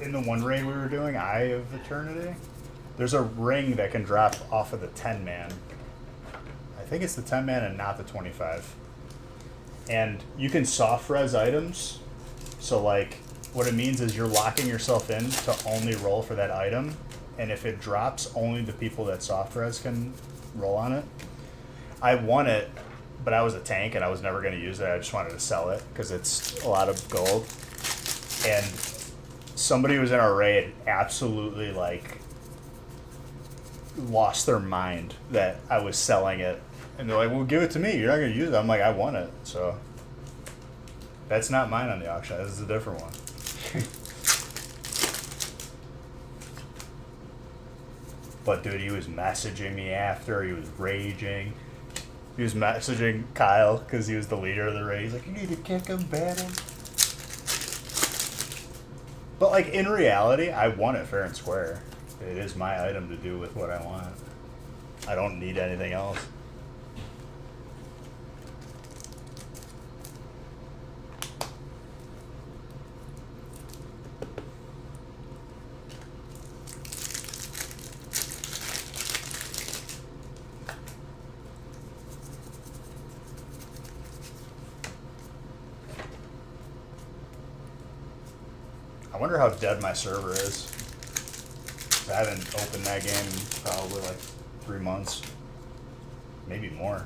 in the one raid we were doing, Eye of Eternity, there's a ring that can drop off of the 10 man. I think it's the 10 man and not the 25. And you can soft res items. So like what it means is you're locking yourself in to only roll for that item. And if it drops, only the people that soft res can roll on it. I won it, but I was a tank and I was never going to use it. I just wanted to sell it because it's a lot of gold. And somebody who was in our raid absolutely like lost their mind that I was selling it. And they're like, well, give it to me. You're not going to use it. I'm like, I won it. So that's not mine on the auction. This is a different one. But dude, he was messaging me after. He was raging. He was messaging Kyle because he was the leader of the raid. He's like, you need to kick him, ban him. But like in reality, I won it fair and square. It is my item to do with what I want. I don't need anything else. I wonder how dead my server is. I haven't opened that game in probably like 3 months. Maybe more.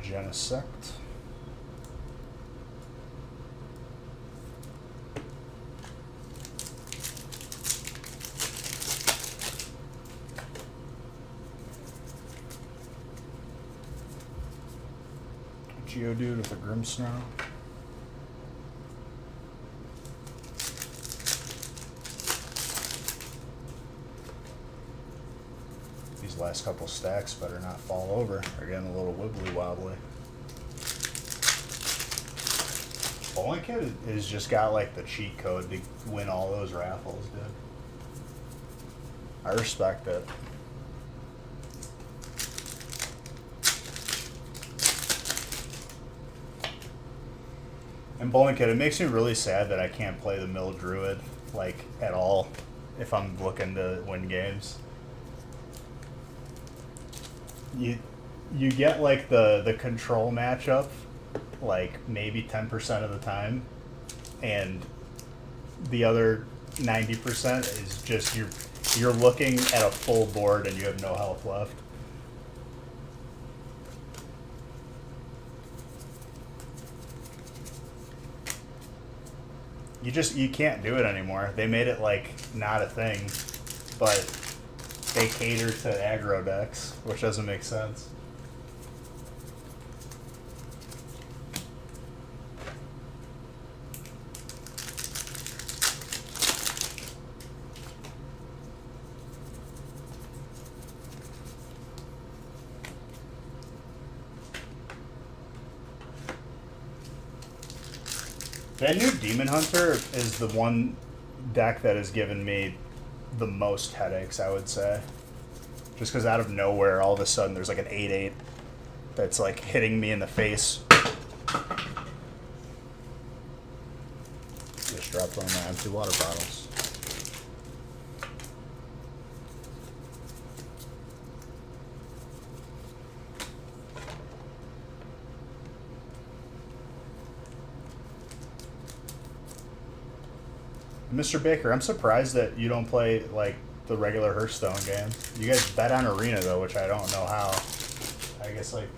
Genesect. Geodude with a Grimmsnarl. These last couple stacks better not fall over. They're getting a little wibbly wobbly. Bowling Kid has just got like the cheat code to win all those raffles, dude. I respect it. And Bowling Kid, it makes me really sad that I can't play the Mill Druid like at all if I'm looking to win games. You get like the control matchup like maybe 10% of the time, and the other 90% is just you're looking at a full board and you have no health left. You can't do it anymore. They made it like not a thing, but they cater to aggro decks, which doesn't make sense. That new Demon Hunter is the one deck that has given me the most headaches, I would say. Just because out of nowhere, all of a sudden, there's like an 8/8 that's like hitting me in the face. Just dropped one of my empty water bottles. Mr. Baker, I'm surprised that you don't play like the regular Hearthstone game. You guys bet on Arena though, which I don't know how. I guess like,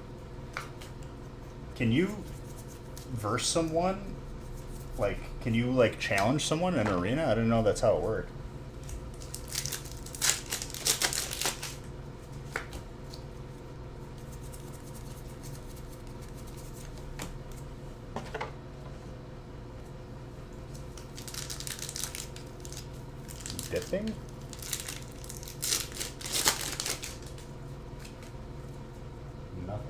can you verse someone? Like, can you like challenge someone in Arena? I didn't know that's how it worked. Dipping? Nothing.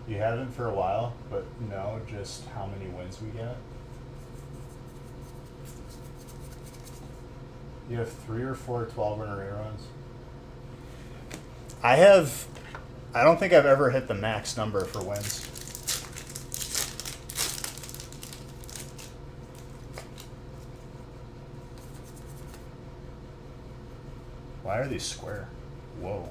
You haven't for a while, but no, just how many wins we get. You have 3 or 4 12-winner reruns. I don't think I've ever hit the max number for wins. Why are these square? Whoa.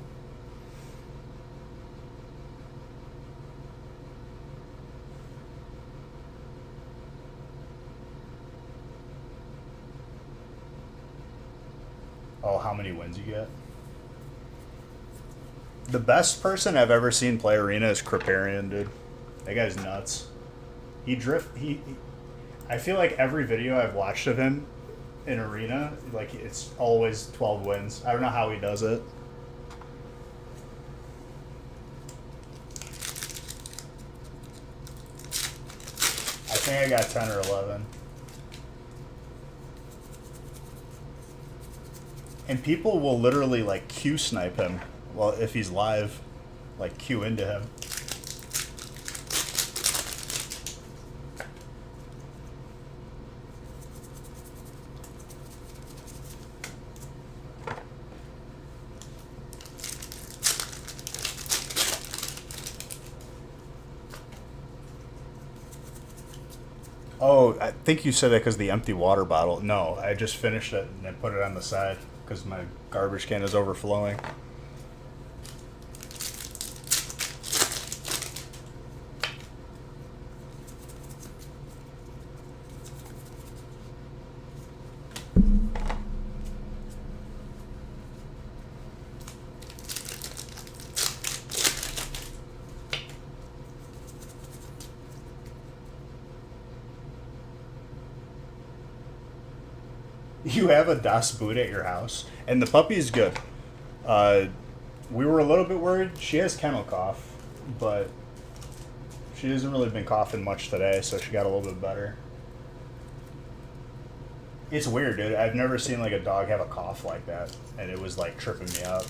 Oh, how many wins you get? The best person I've ever seen play Arena is Kriparian, dude. That guy's nuts. I feel like every video I've watched of him in Arena, like it's always 12 wins. I don't know how he does it. I think I got 10 or 11. And people will literally like Q snipe him. Well, if he's live, like Q into him. Oh, I think you said that because the empty water bottle. No, I just finished it and I put it on the side because my garbage can is overflowing. You have a Das Boot at your house, and the puppy is good. We were a little bit worried. She has kennel cough, but she hasn't really been coughing much today, so she got a little bit better. It's weird, dude. I've never seen like a dog have a cough like that, and it was like tripping me up.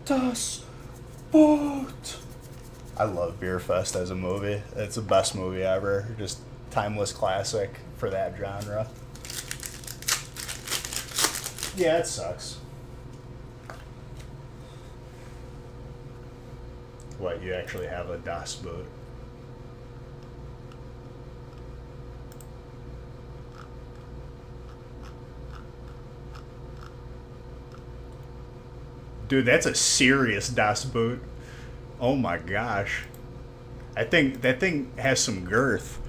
Das Boot. I love Beer Fest as a movie. It's the best movie ever. Just timeless classic for that genre. Yeah, it sucks. What, you actually have a Das Boot? Dude, that's a serious Das Boot. Oh my gosh. I think that thing has some girth.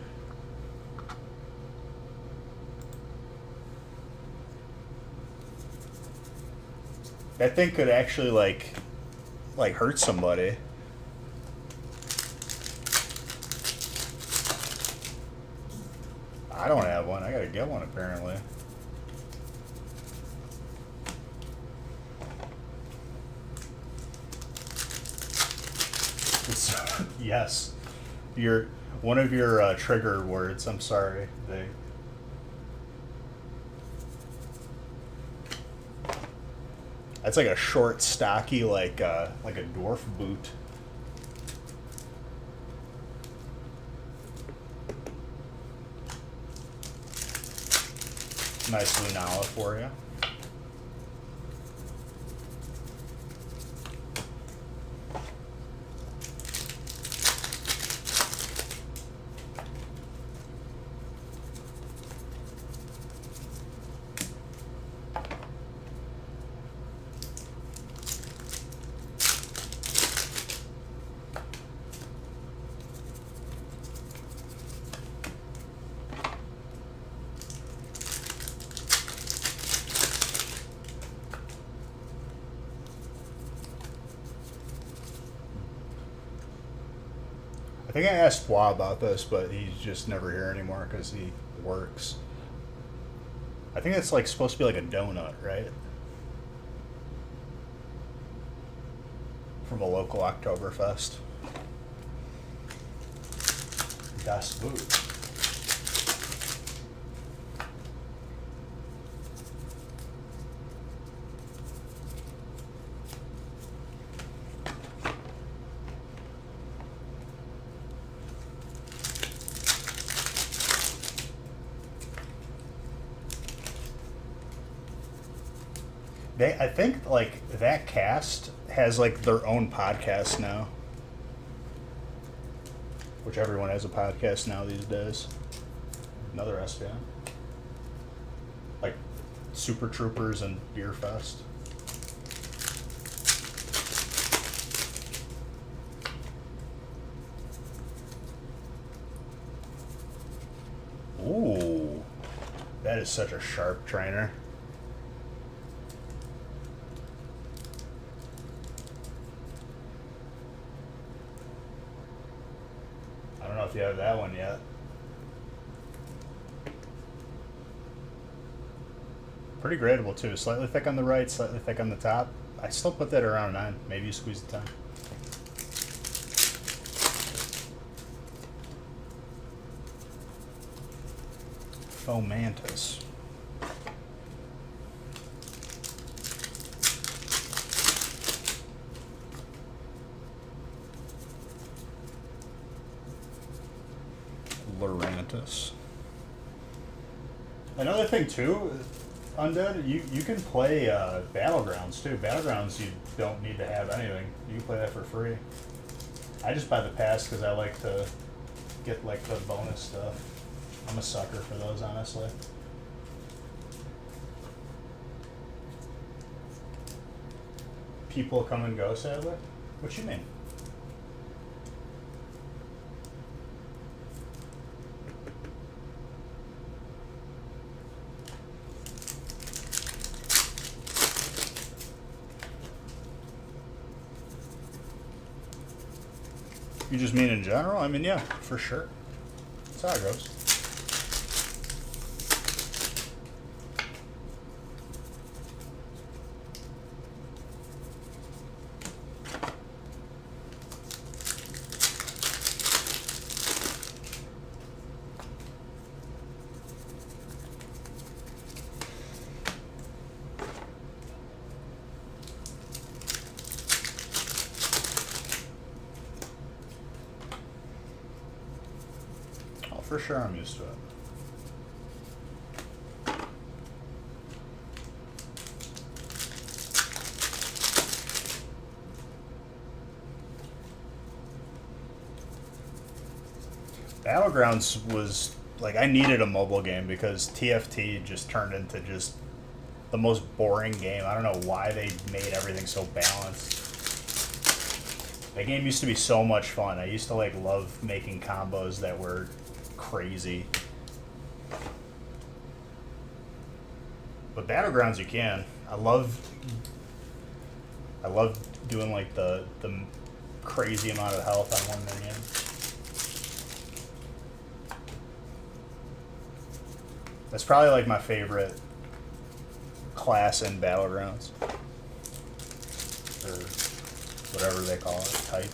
That thing could actually like hurt somebody. I don't have one. I gotta get one apparently. Yes, one of your trigger words. I'm sorry. That's like a short, stocky, like a dwarf boot. Nice Lunala for you. I think I asked Wah about this, but he's just never here anymore because he works. I think it's like supposed to be like a donut, right? From a local Oktoberfest. Das Boot. I think like that cast has like their own podcast now, which everyone has a podcast now these days. Another SPN, like Super Troopers and Beer Fest. Ooh, that is such a sharp trainer. I don't know if you have that one yet. Pretty gradable too. Slightly thick on the right, slightly thick on the top. I still put that around 9. Maybe you squeeze the 10. Fomantis. Lurantis. Another thing too, Undead, you can play Battlegrounds too. Battlegrounds you don't need to have anything. You can play that for free. I just buy the pass because I like to get like the bonus stuff. I'm a sucker for those, honestly. People come and go, sadly. What you mean? You just mean in general? I mean, yeah, for sure. That's how it goes. For sure, I'm used to it. Battlegrounds was like I needed a mobile game because TFT just turned into just the most boring game. I don't know why they made everything so balanced. That game used to be so much fun. I used to like love making combos that were crazy. But Battlegrounds you can. I love doing like the crazy amount of health on one minion. That's probably like my favorite class in Battlegrounds. Or whatever they call it, type.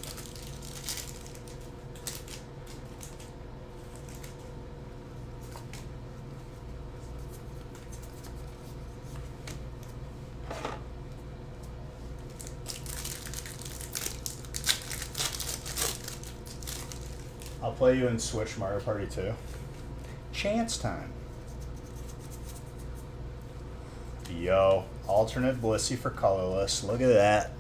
I'll play you in Switch Mario Party 2. Chance time. Yo, alternate Blissey for colorless. Look at that.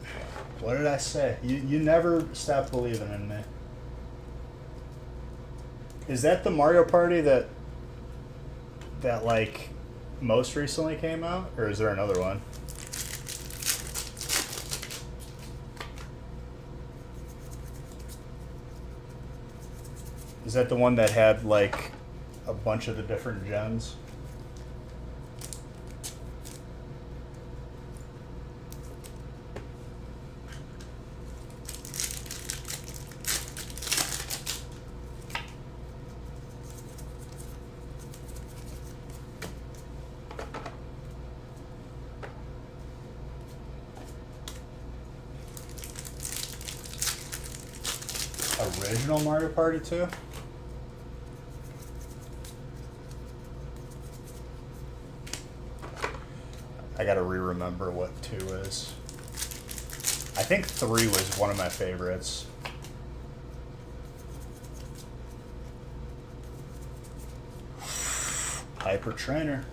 What did I say? You never stop believing in me. Is that the Mario Party that like most recently came out, or is there another one? Is that the one that had like a bunch of the different gens? Original Mario Party 2? I gotta re-remember what 2 is. I think 3 was one of my favorites. Hyper Trainer.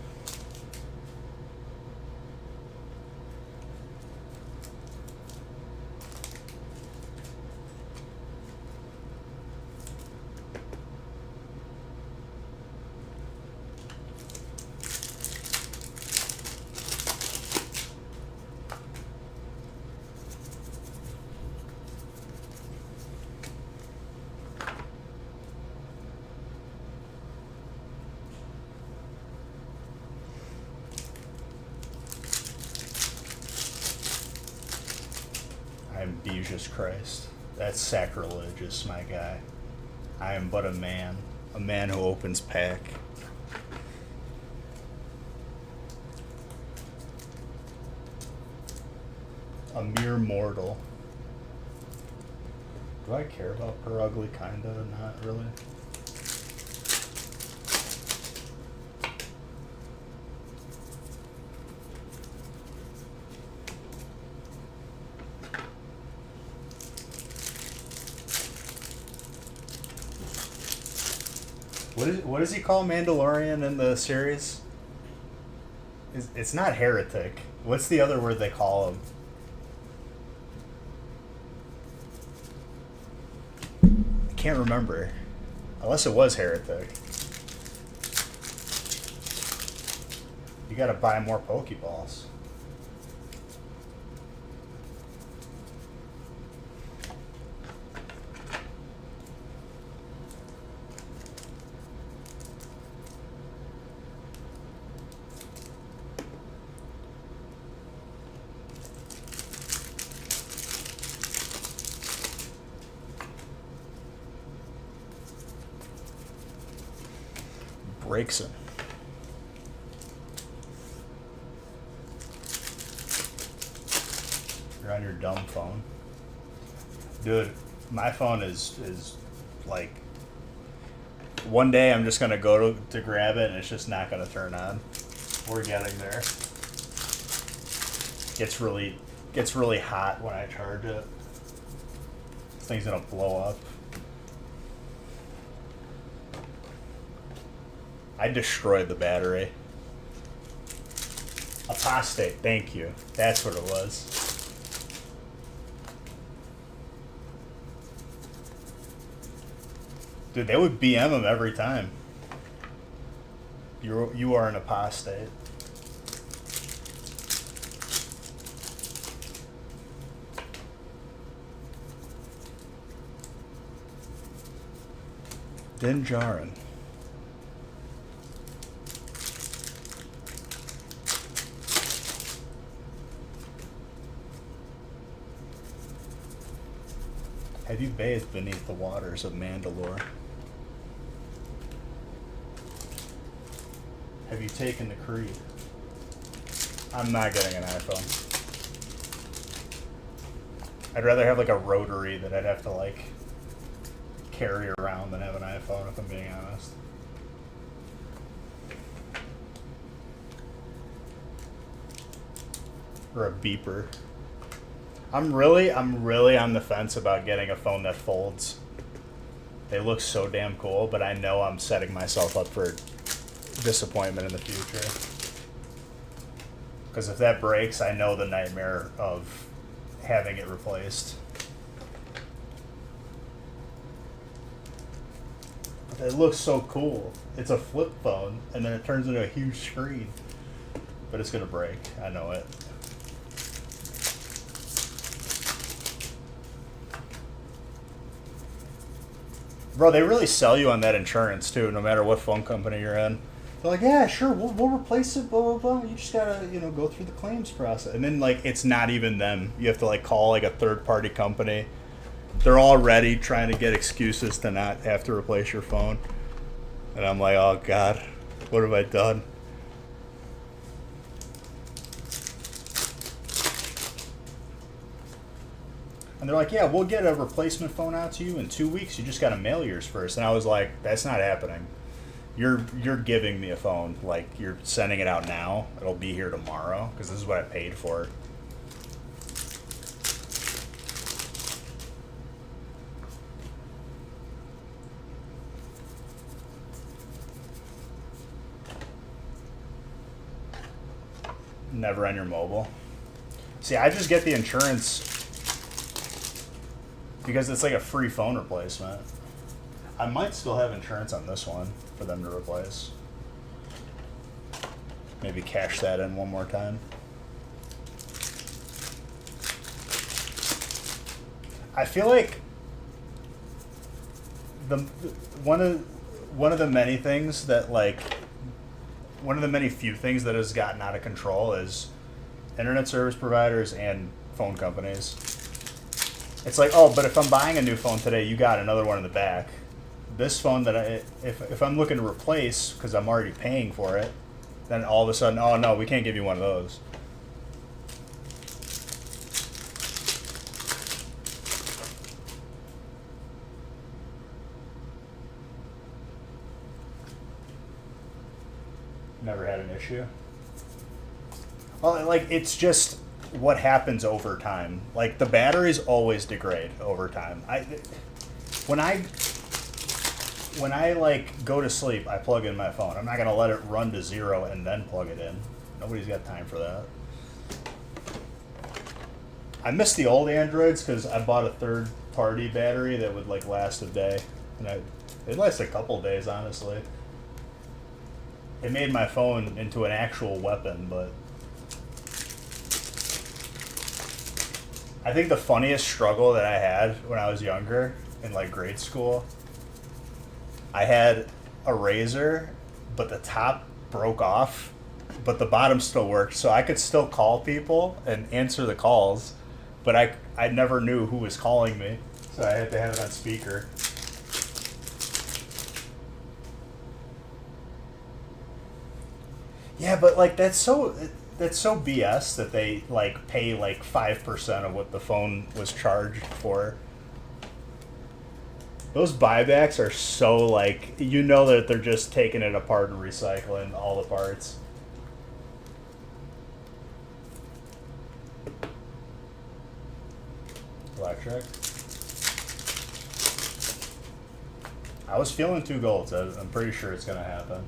I am Jesus Christ. That's sacrilegious, my guy. I am but a man who opens pack. A mere mortal. Do I care about her ugly? Kinda, not really. What does he call Mandalorian in the series? It's not heretic. What's the other word they call him? I can't remember. Unless it was heretic. You gotta buy more Pokeballs. Breaks him. You're on your dumb phone. Dude, my phone is like, one day I'm just gonna go to grab it and it's just not gonna turn on. We're getting there. Gets really hot when I charge it. This thing's gonna blow up. I destroyed the battery. Apostate, thank you. That's what it was. Dude, they would BM him every time. You are an apostate. Din Djarin. Have you bathed beneath the waters of Mandalore? Have you taken the creed? I'm not getting an iPhone. I'd rather have like a rotary that I'd have to like carry around than have an iPhone, if I'm being honest. Or a beeper. I'm really on the fence about getting a phone that folds. They look so damn cool, but I know I'm setting myself up for disappointment in the future. Because if that breaks, I know the nightmare of having it replaced. It looks so cool. It's a flip phone, and then it turns into a huge screen. But it's gonna break. I know it. Bro, they really sell you on that insurance too, no matter what phone company you're in. They're like, yeah, sure, we'll replace it, blah, blah, blah. You just gotta, go through the claims process. And then, like, it's not even them. You have to, like, call, like, a third-party company. They're already trying to get excuses to not have to replace your phone. And I'm like, oh, God, what have I done? And they're like, yeah, we'll get a replacement phone out to you in 2 weeks. You just got to mail yours first. And I was like, that's not happening. You're giving me a phone. Like, you're sending it out now. It'll be here tomorrow because this is what I paid for it. Never on your mobile. See, I just get the insurance because it's like a free phone replacement. I might still have insurance on this one for them to replace. Maybe cash that in one more time. I feel like the one of the many things that like one of the many few things that has gotten out of control is internet service providers and phone companies. It's like, oh, but if I'm buying a new phone today, you got another one in the back. This phone that if I'm looking to replace because I'm already paying for it, then all of a sudden, oh no, we can't give you one of those. Never had an issue. Well, like, it's just what happens over time. Like, the batteries always degrade over time. When I like go to sleep, I plug in my phone. I'm not gonna let it run to 0 and then plug it in. Nobody's got time for that. I miss the old Androids because I bought a third-party battery that would like last a day, and it lasts a couple days, honestly. It made my phone into an actual weapon, but I think the funniest struggle that I had when I was younger in like grade school, I had a Razor, but the top broke off, but the bottom still worked, so I could still call people and answer the calls, but I never knew who was calling me, so I had to have it on speaker. Yeah, but like that's so BS that they like pay like 5% of what the phone was charged for. Those buybacks are so like, you know that they're just taking it apart and recycling all the parts. Electric. I was feeling 2 golds. I'm pretty sure it's gonna happen.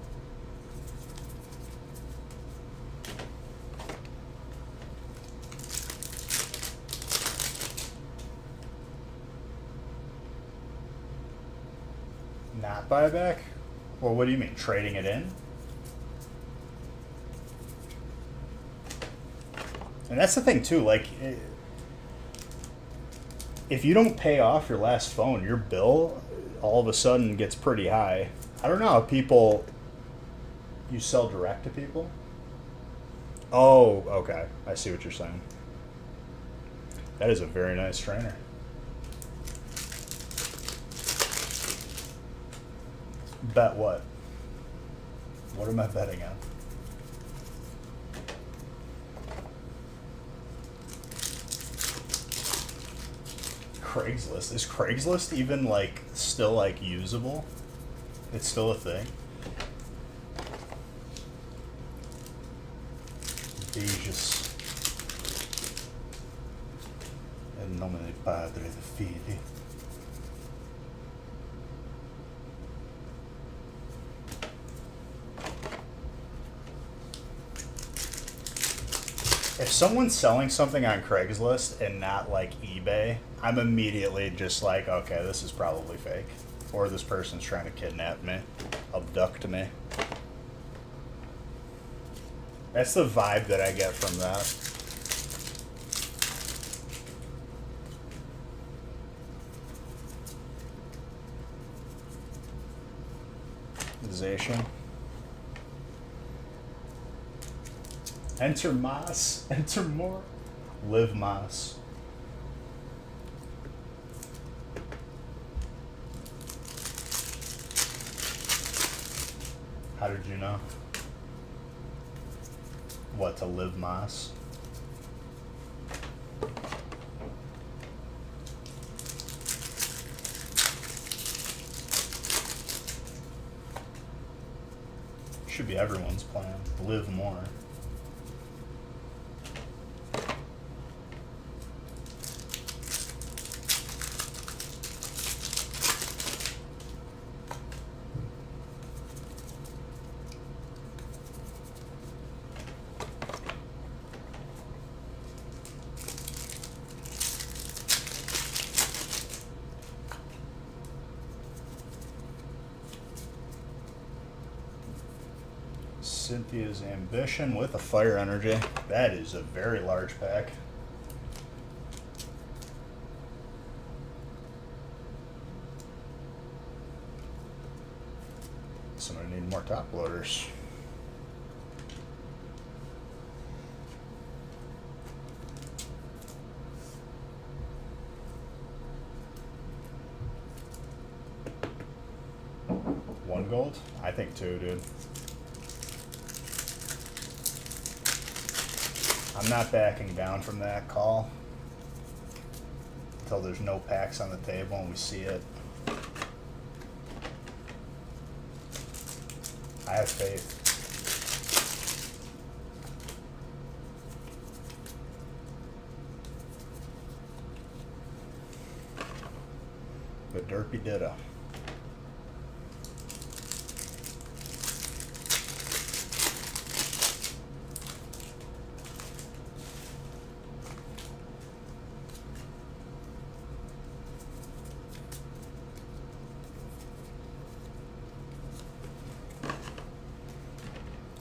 Not buyback? Well, what do you mean? Trading it in? And that's the thing, too. Like, if you don't pay off your last phone, your bill all of a sudden gets pretty high. I don't know how people... You sell direct to people? Oh, okay. I see what you're saying. That is a very nice trainer. Bet what? What am I betting on? Craigslist. Is Craigslist even like still like usable? It's still a thing. Beijos. In nome del Padre, del Figlio. If someone's selling something on Craigslist and not like eBay, I'm immediately just like, okay, this is probably fake. Or this person's trying to kidnap me, abduct me. That's the vibe that I get from that. Zation. Enter Mas. Enter more. Live Mas. How did you know? What, to live Mas? could be everyone's plan. Live more. Cynthia's Ambition with a Fire Energy. That is a very large pack. So I need more top loaders. One gold? I think two, dude. I'm not backing down from that call until there's no packs on the table and we see it. I have faith. But derpy ditto.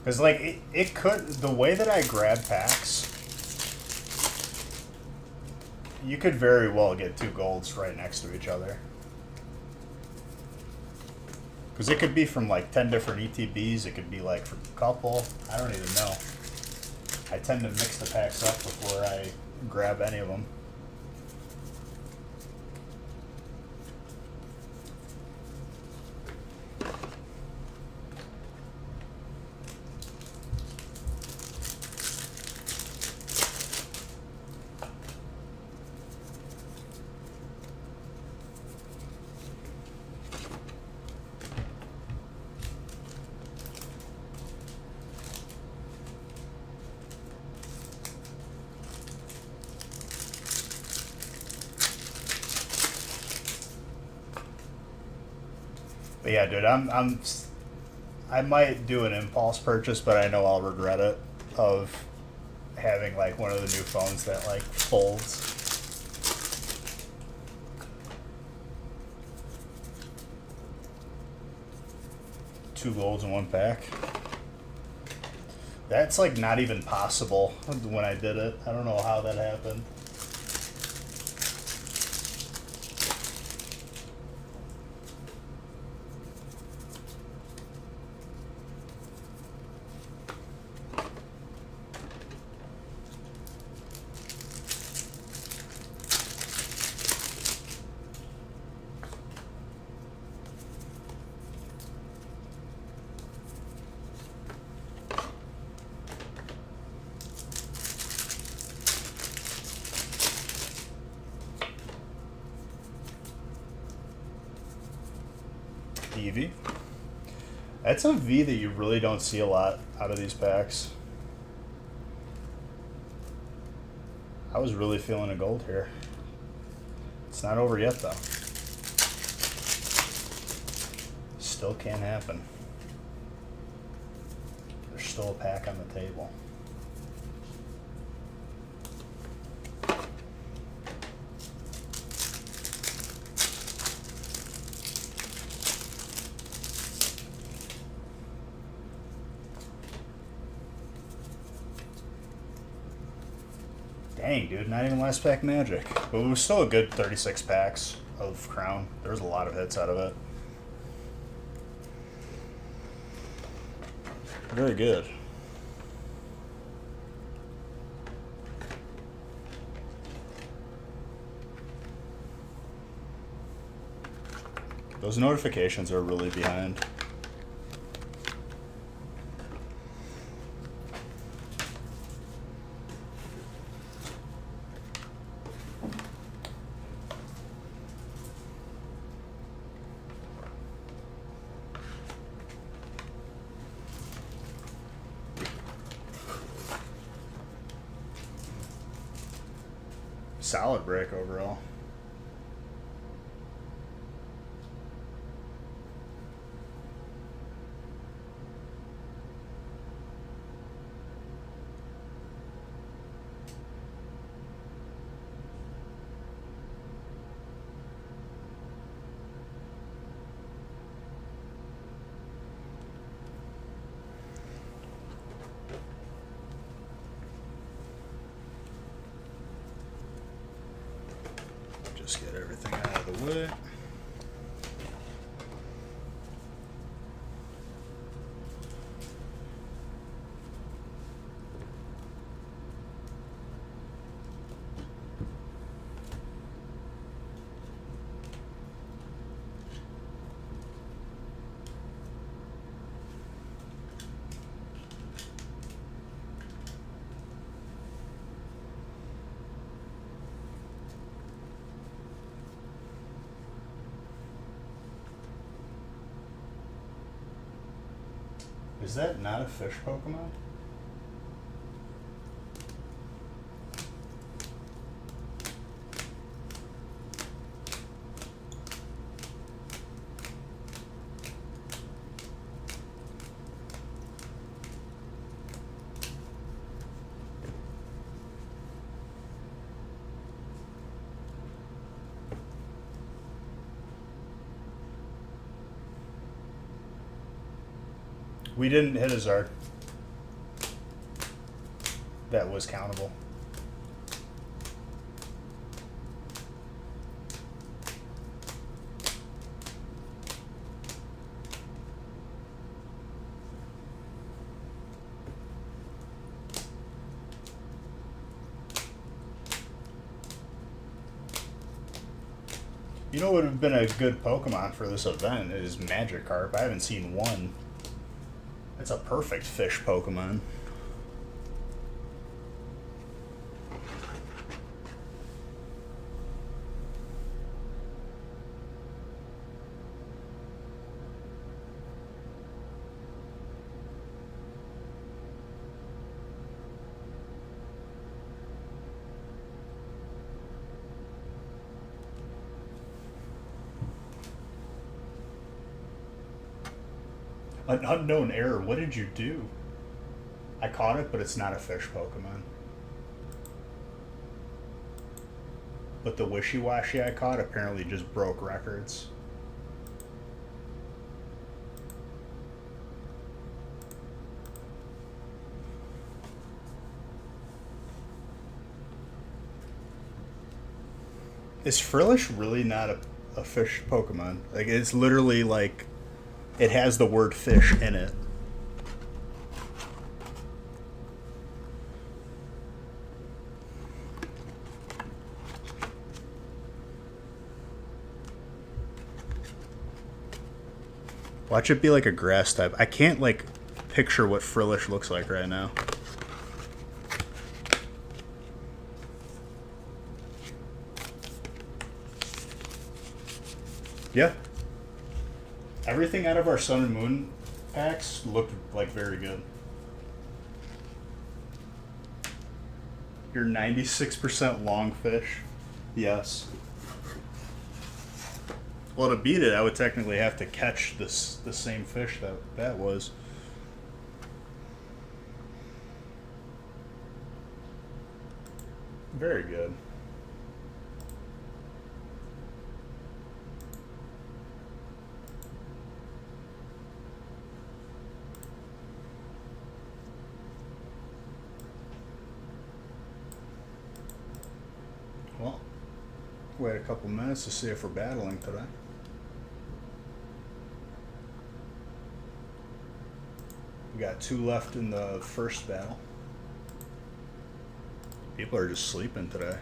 Because, like, it could, the way that I grab packs, you could very well get two golds right next to each other. Because it could be from, like, 10 different ETBs, it could be, like, from a couple, I don't even know. I tend to mix the packs up before I grab any of them. But yeah, dude, I might do an impulse purchase, but I know I'll regret it, of having like one of the new phones that like folds. Two golds in one pack. That's like not even possible when I did it. I don't know how that happened. Eevee. That's a V that you really don't see a lot out of these packs. I was really feeling a gold here. It's not over yet though. Still can't happen. There's still a pack on the table. Dang, dude, not even last pack magic. But it was still a good 36 packs of Crown. There was a lot of hits out of it. Very good. Those notifications are really behind. solid break overall. Just get everything out of the way. Is that not a fish Pokemon? We didn't hit a Zard. That was countable. You know what would have been a good Pokemon for this event is Magikarp. I haven't seen one. It's a perfect fish Pokemon. An unknown error. What did you do? I caught it, but it's not a fish Pokemon. But the Wishy-Washy I caught apparently just broke records. Is Frillish really not a fish Pokemon? Like, it's literally like it has the word fish in it. Watch it be like a grass type. I can't like picture what Frillish looks like right now. Yeah. Everything out of our Sun and Moon packs looked like very good. You're 96% longfish. Yes. Well, to beat it, I would technically have to catch the same fish that was. Very good. Well, wait a couple minutes to see if we're battling today. We got 2 left in the first battle. People are just sleeping today.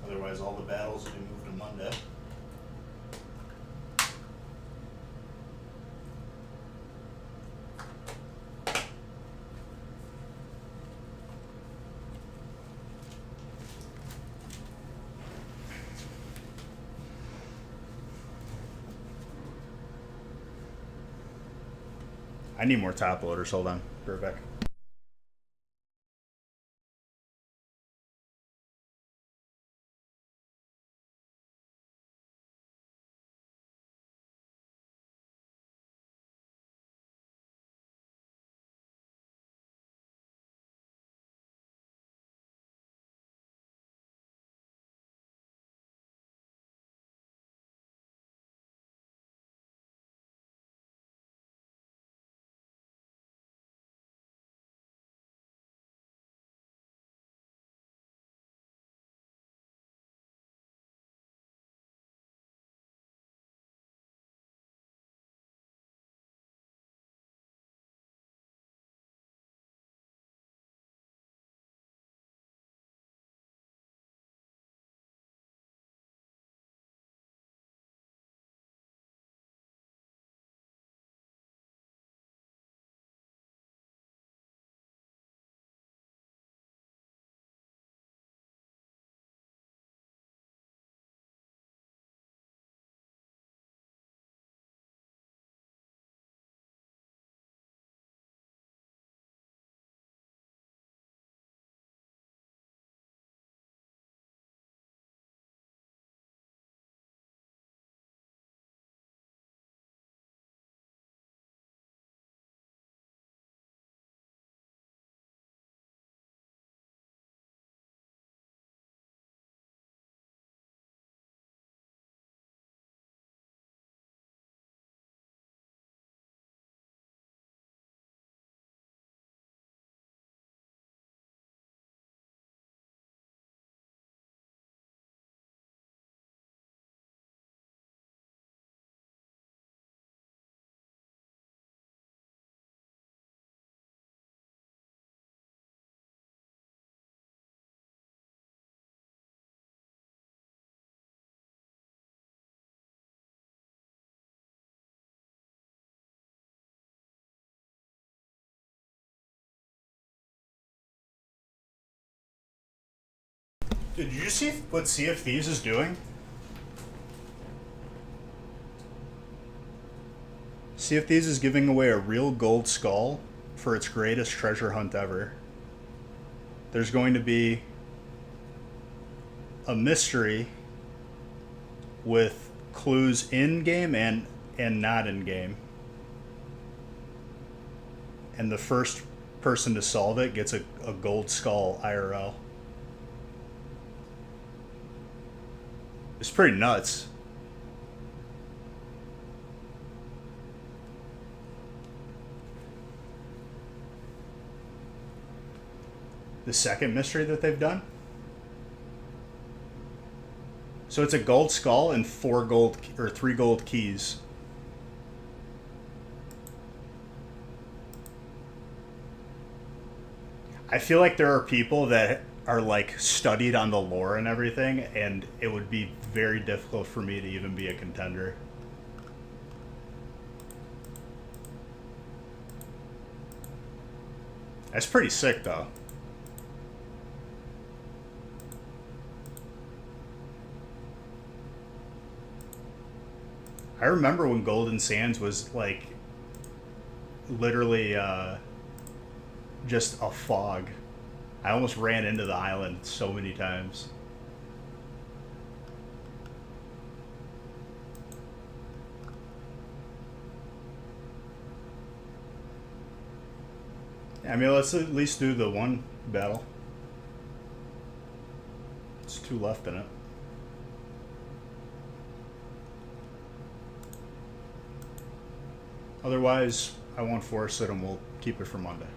Otherwise, all the battles will be moved to Monday. I need more top loaders. Hold on. Be right back. Did you see what Sea of Thieves is doing? Sea of Thieves is giving away a real gold skull for its greatest treasure hunt ever. There's going to be a mystery with clues in game and not in game. And the first person to solve it gets a gold skull IRL. It's pretty nuts. The second mystery that they've done. So it's a gold skull and 3 gold keys. I feel like there are people that are like studied on the lore and everything, and it would be very difficult for me to even be a contender. That's pretty sick though. I remember when Golden Sands was like literally just a fog. I almost ran into the island so many times. I mean, let's at least do the one battle. There's 2 left in it. Otherwise, I won't force it and we'll keep it for Monday.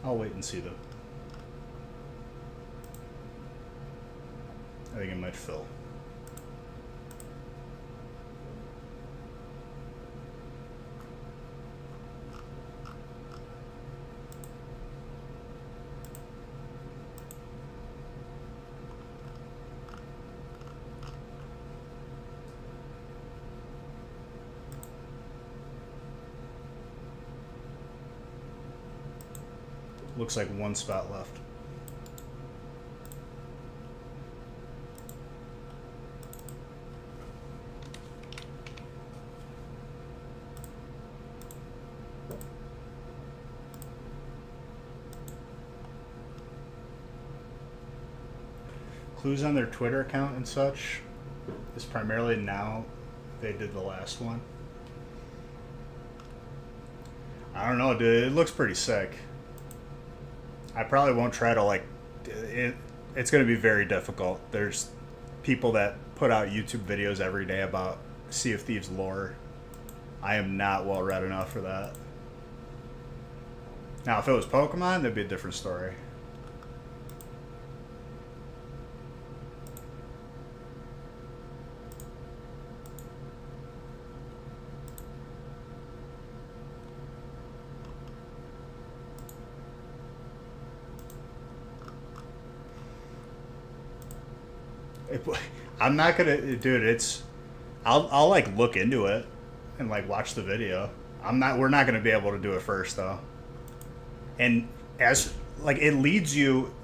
I'll wait and see though. I think it might fill. Looks like one spot left. Clues on their Twitter account and such is primarily now they did the last one. I don't know, dude. It looks pretty sick. I probably won't try to like. It's going to be very difficult. There's people that put out YouTube videos every day about Sea of Thieves lore. I am not well read enough for that. Now, if it was Pokemon, that'd be a different story. I'm not gonna, dude. I'll like look into it and like watch the video. We're not gonna be able to do it first though. And as like it leads you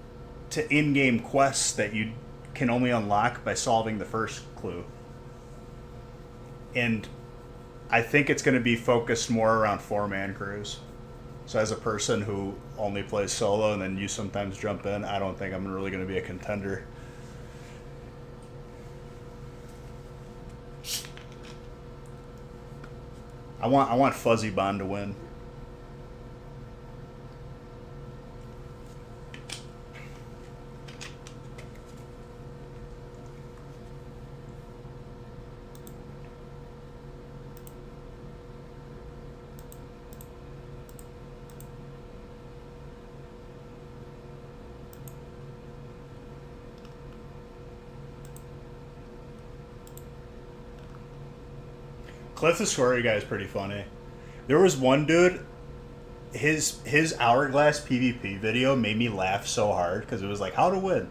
to in-game quests that you can only unlock by solving the first clue. And I think it's gonna be focused more around 4-man crews. So as a person who only plays solo and then you sometimes jump in, I don't think I'm really gonna be a contender. I want Fuzzy Bond to win. Cliff the Story guy is pretty funny. There was one dude, his Hourglass PvP video made me laugh so hard because it was like how to win,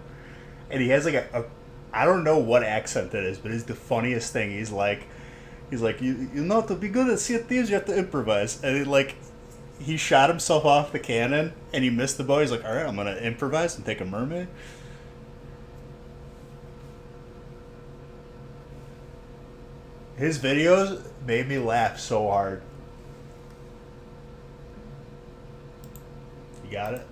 and he has like a I don't know what accent it is, but it's the funniest thing. He's like you know, to be good at Sea of Thieves you have to improvise, and he shot himself off the cannon and he missed the bow. He's like, all right, I'm gonna improvise and take a mermaid. His videos made me laugh so hard. You got it?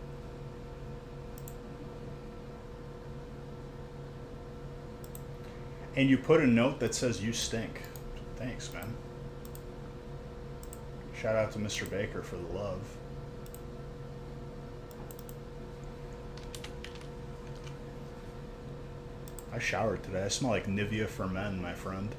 And you put a note that says you stink. Thanks, man. Shout out to Mr. Baker for the love. I showered today. I smell like Nivea for men, my friend.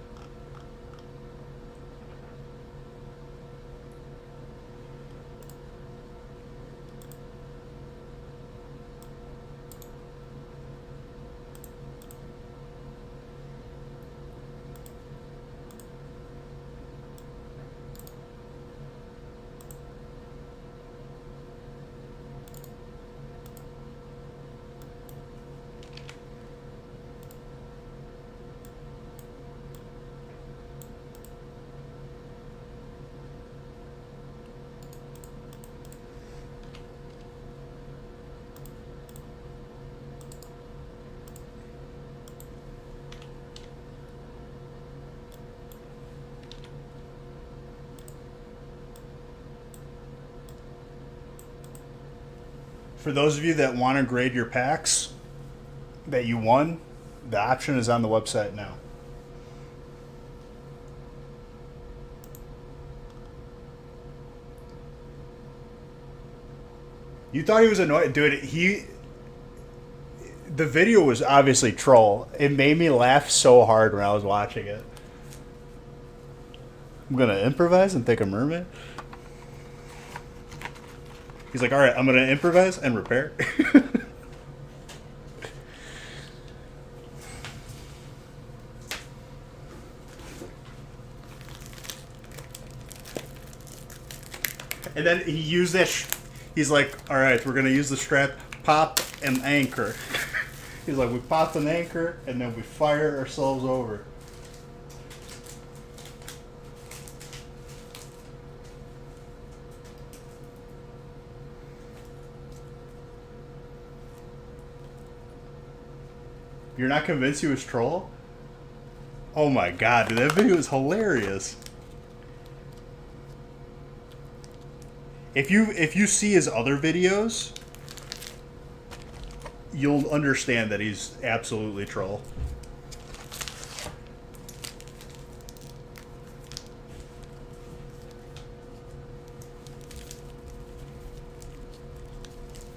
For those of you that want to grade your packs that you won, the option is on the website now. You thought he was annoying, dude. The video was obviously troll. It made me laugh so hard when I was watching it. I'm gonna improvise and take a mermaid. He's like, all right, I'm going to improvise and repair. And then he used that. He's like, all right, we're going to use the strap, pop, and anchor. He's like, we pop an anchor, and then we fire ourselves over. You're not convinced he was troll? Oh my god, dude, that video is hilarious. If you see his other videos, you'll understand that he's absolutely troll.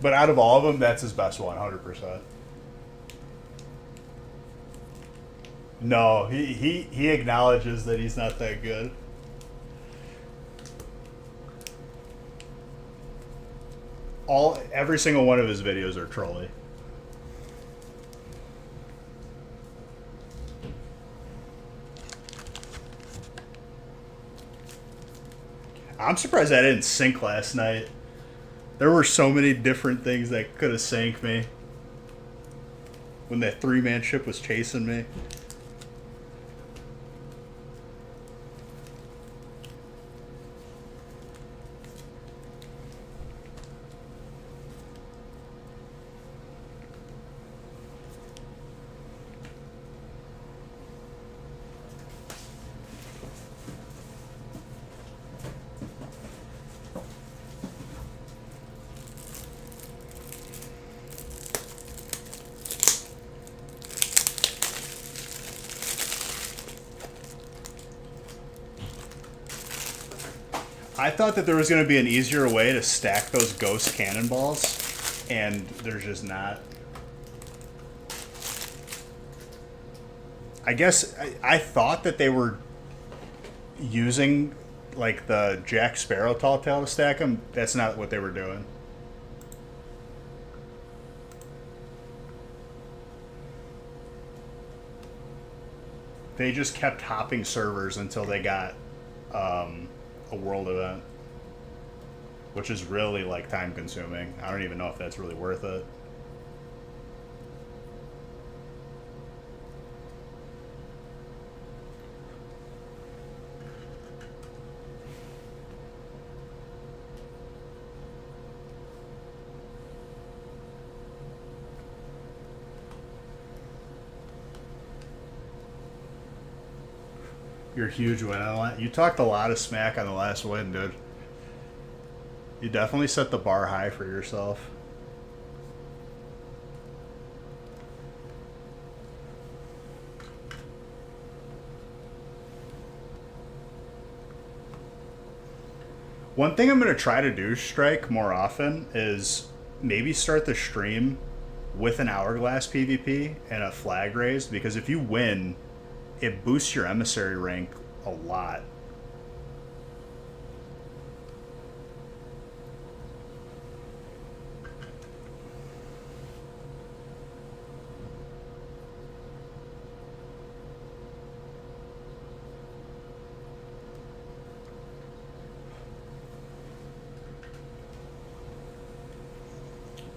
But out of all of them, that's his best one, 100%. No, he acknowledges that he's not that good. Every single one of his videos are trolly. I'm surprised I didn't sink last night. There were so many different things that could have sank me when that 3-man ship was chasing me. I thought that there was going to be an easier way to stack those ghost cannonballs, and there's just not. I guess I thought that they were using like the Jack Sparrow tall tale to stack them. That's not what they were doing. They just kept hopping servers until they got a world event, which is really like time consuming. I don't even know if that's really worth it. You're a huge win. You talked a lot of smack on the last win, dude. You definitely set the bar high for yourself. One thing I'm going to try to do, Strike, more often is maybe start the stream with an Hourglass PvP and a flag raised, because if you win, it boosts your emissary rank a lot.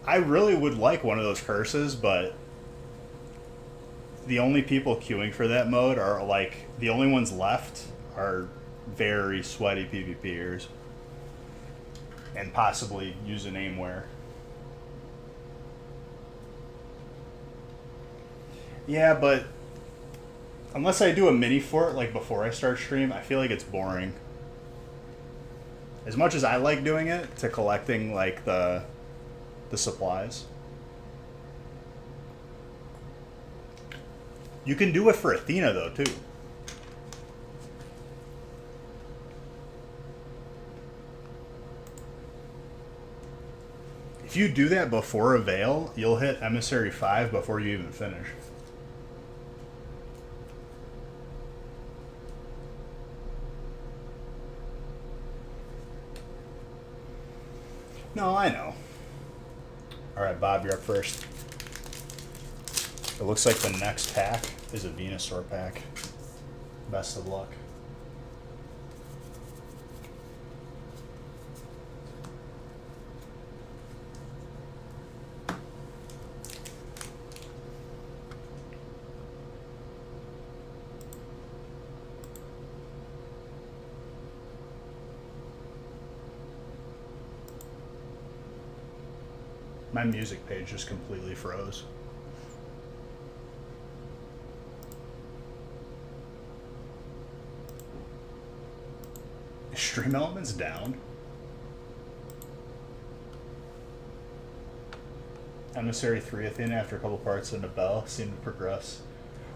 I really would like one of those curses, but the only people queuing for that mode are like the only ones left are very sweaty PvPers and possibly use an aimware. Yeah, but unless I do a mini fort like before I start stream, I feel like it's boring. As much as I like doing it to collecting like the supplies. You can do it for Athena though too. If you do that before a Veil, you'll hit Emissary 5 before you even finish. No, I know. Alright, Bob, you're up first. It looks like the next pack is a Venusaur pack. Best of luck. My music page just completely froze. Stream Elements down? Emissary 3 Athena after a couple parts and a bell seem to progress.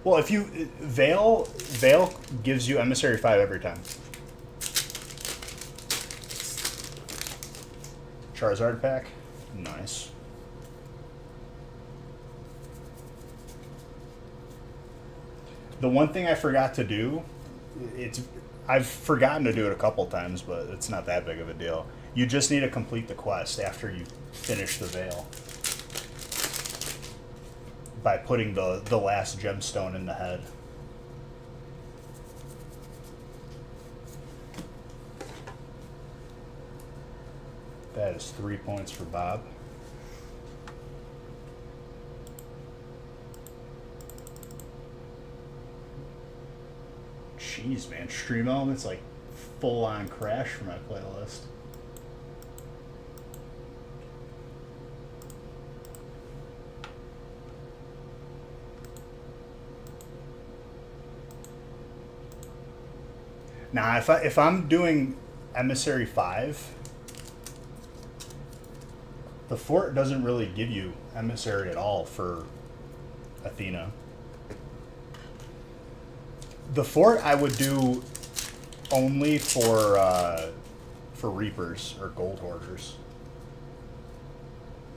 Well, if you Veil gives you Emissary 5 every time. Charizard pack, nice. The one thing I forgot to do, I've forgotten to do it a couple times, but it's not that big of a deal. You just need to complete the quest after you finish the Veil. By putting the last gemstone in the head. That is 3 points for Bob. Jeez, man. Stream Elements like full on crash for my playlist. Nah, if I'm doing Emissary 5, the fort doesn't really give you Emissary at all for Athena. The fort I would do only for Reapers or Gold Hoarders.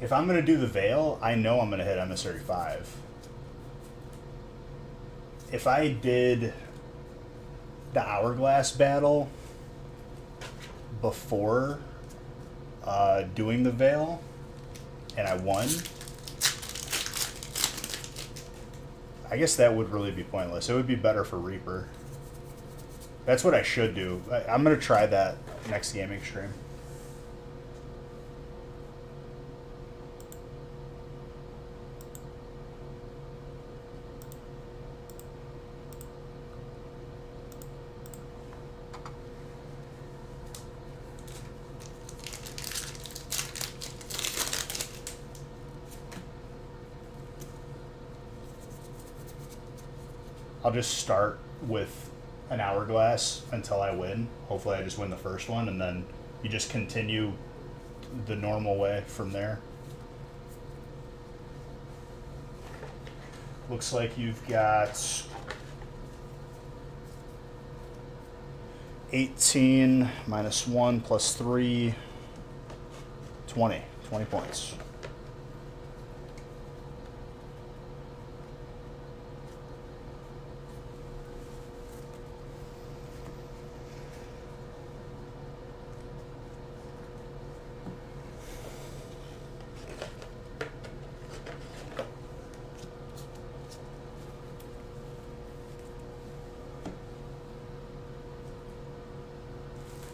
If I'm gonna do the Veil, I know I'm gonna hit Emissary 5. If I did the Hourglass battle before doing the Veil, and I won, I guess that would really be pointless. It would be better for Reaper. That's what I should do. I'm going to try that next gaming stream. I'll just start with an Hourglass until I win. Hopefully I just win the first one, and then you just continue the normal way from there. Looks like you've got 18 minus 1 plus 3, 20. 20 points.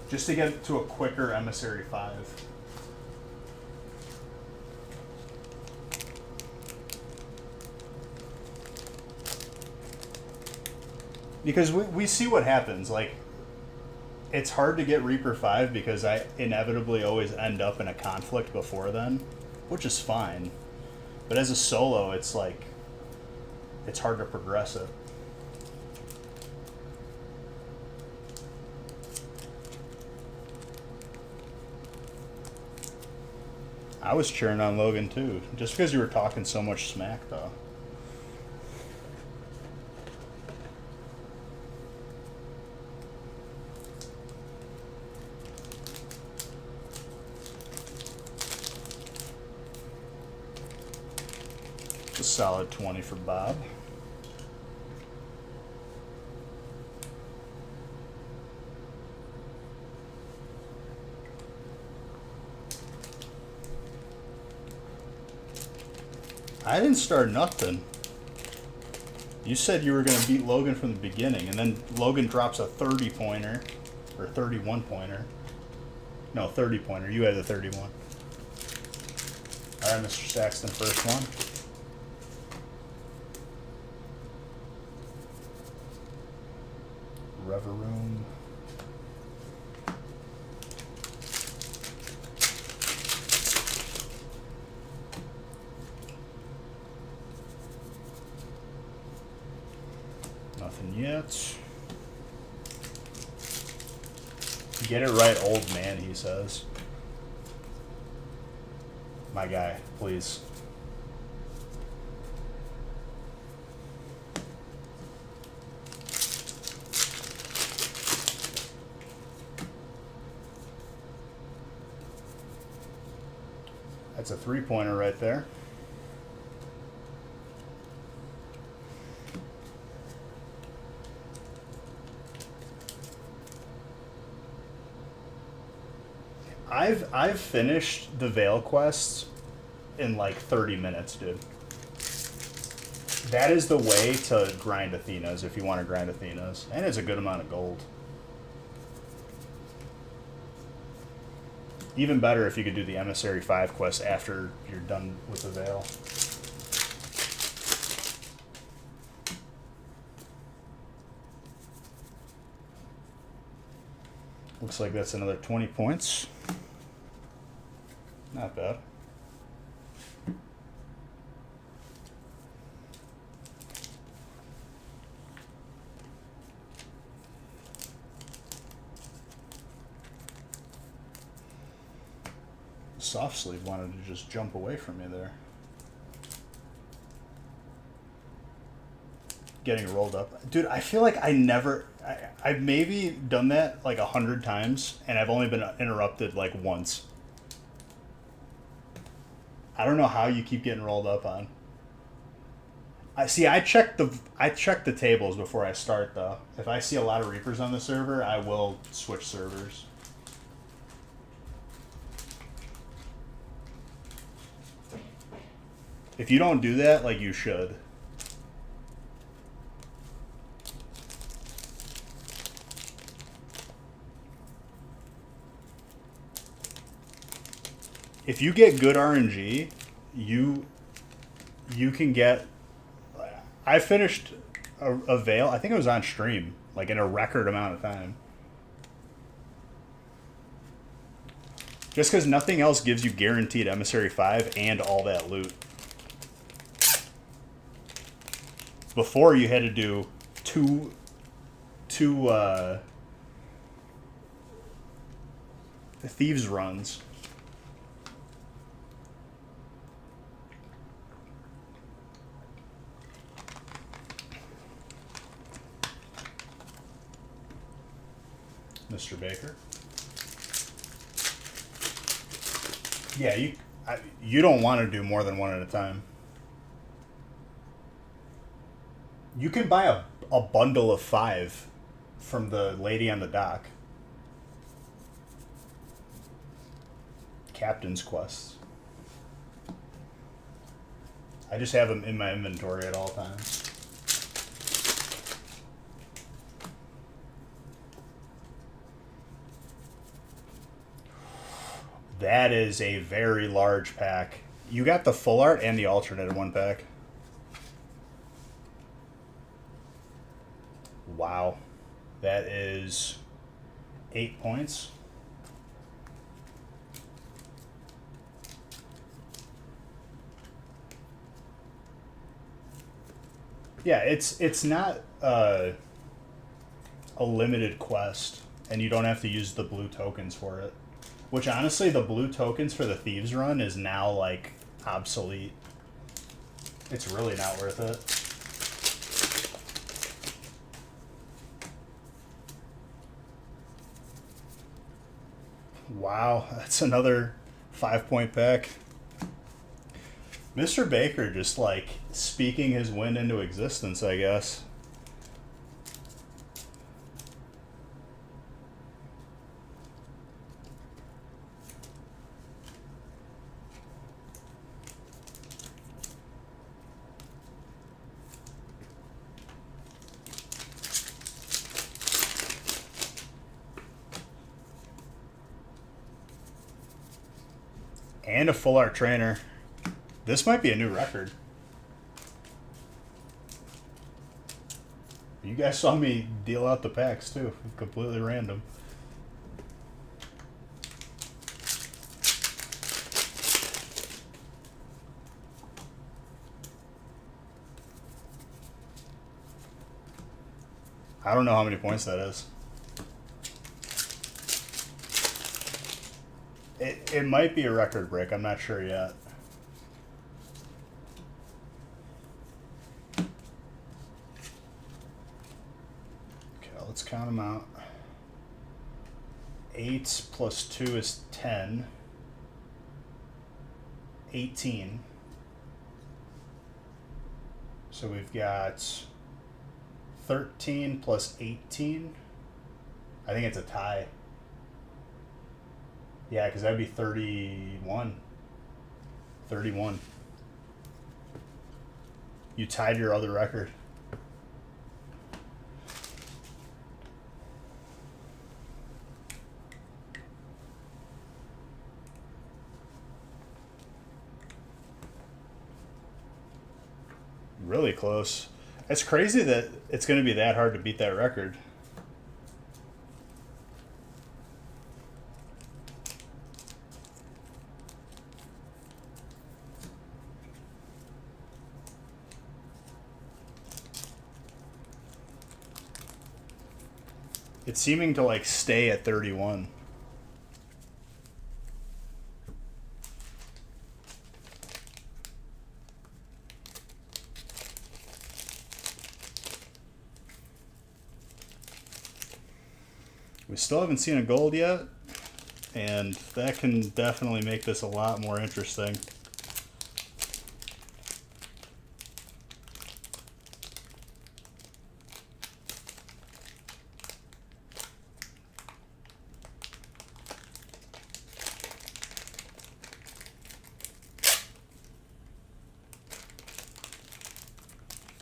Just to get to a quicker Emissary 5. Because we see what happens. Like, it's hard to get Reaper 5 because I inevitably always end up in a conflict before then, which is fine. But as a solo, it's like, it's hard to progress it. I was cheering on Logan too, just because you were talking so much smack, though. A solid 20 for Bob. I didn't start nothing. You said you were going to beat Logan from the beginning, and then Logan drops a 30-pointer, or 31-pointer. No, 30-pointer. You had the 31. All right, Mr. Saxton, first one. Reveroom. Nothing yet. Get it right, old man, he says. My guy, please. That's a 3-pointer right there. I've finished the Veil quests in like 30 minutes, dude. That is the way to grind Athena's if you want to grind Athena's. And it's a good amount of gold. Even better if you could do the Emissary 5 quest after you're done with the Veil. Looks like that's another 20 points. Not bad. Soft Sleeve wanted to just jump away from me there. Getting rolled up. Dude, I feel like I've maybe done that like 100 times, and I've only been interrupted like once. I don't know how you keep getting rolled up on. I check the tables before I start though. If I see a lot of Reapers on the server, I will switch servers. If you don't do that, like you should. If you get good RNG, you can get... I finished a Veil, I think it was on stream, like in a record amount of time. Just because nothing else gives you guaranteed Emissary 5 and all that loot. Before you had to do two thieves runs. Mr. Baker. Yeah, you don't want to do more than one at a time. You can buy a bundle of 5 from the lady on the dock. Captain's quests. I just have them in my inventory at all times. That is a very large pack. You got the full art and the alternate in one pack. Wow. That is 8 points. Yeah, it's not a limited quest, and you don't have to use the blue tokens for it. Which, honestly, the blue tokens for the Thieves run is now, like, obsolete. It's really not worth it. Wow, that's another 5-point pack. Mr. Baker just, like, speaking his win into existence, I guess. And a full art trainer. This might be a new record. You guys saw me deal out the packs too. Completely random. I don't know how many points that is. It might be a record break. I'm not sure yet. Okay, let's count them out. 8 plus 2 is 10. 18. So we've got 13 plus 18. I think it's a tie. Yeah, because that'd be 31. 31. You tied your other record. Really close. It's crazy that it's going to be that hard to beat that record. It's seeming to like stay at 31. We still haven't seen a gold yet, and that can definitely make this a lot more interesting.